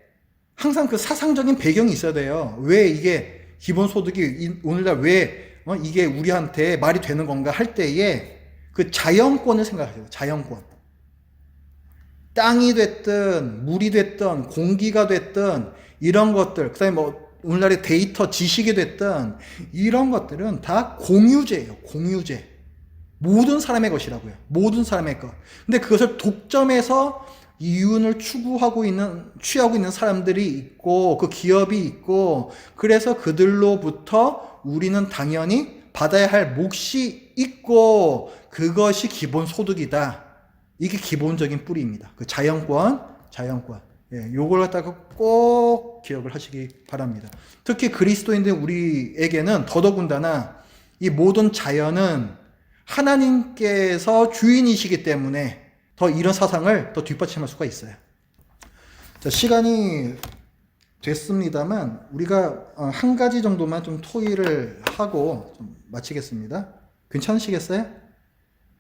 항상 그 사상적인 배경이 있어야 돼요. 왜 이게 기본소득이 오늘날 왜 이게 우리한테 말이 되는 건가 할 때에 그 자연권을 생각하세요. 자연권. 땅이 됐든 물이 됐든 공기가 됐든 이런 것들, 그다음에 뭐 오늘날의 데이터 지식이 됐든 이런 것들은 다 공유제예요. 공유제. 모든 사람의 것이라고요. 모든 사람의 것. 근데 그것을 독점해서 이윤을 취하고 있는 사람들이 있고, 그 기업이 있고, 그래서 그들로부터 우리는 당연히 받아야 할 몫이 있고, 그것이 기본소득이다. 이게 기본적인 뿌리입니다. 그 자연권. 예, 요걸 갖다가 꼭 기억을 하시기 바랍니다. 특히 그리스도인들 우리에게는 더더군다나 이 모든 자연은 하나님께서 주인이시기 때문에 더 이런 사상을 더 뒷받침할 수가 있어요. 자, 시간이 됐습니다만 우리가 한 가지 정도만 좀 토의를 하고 좀 마치겠습니다. 괜찮으시겠어요?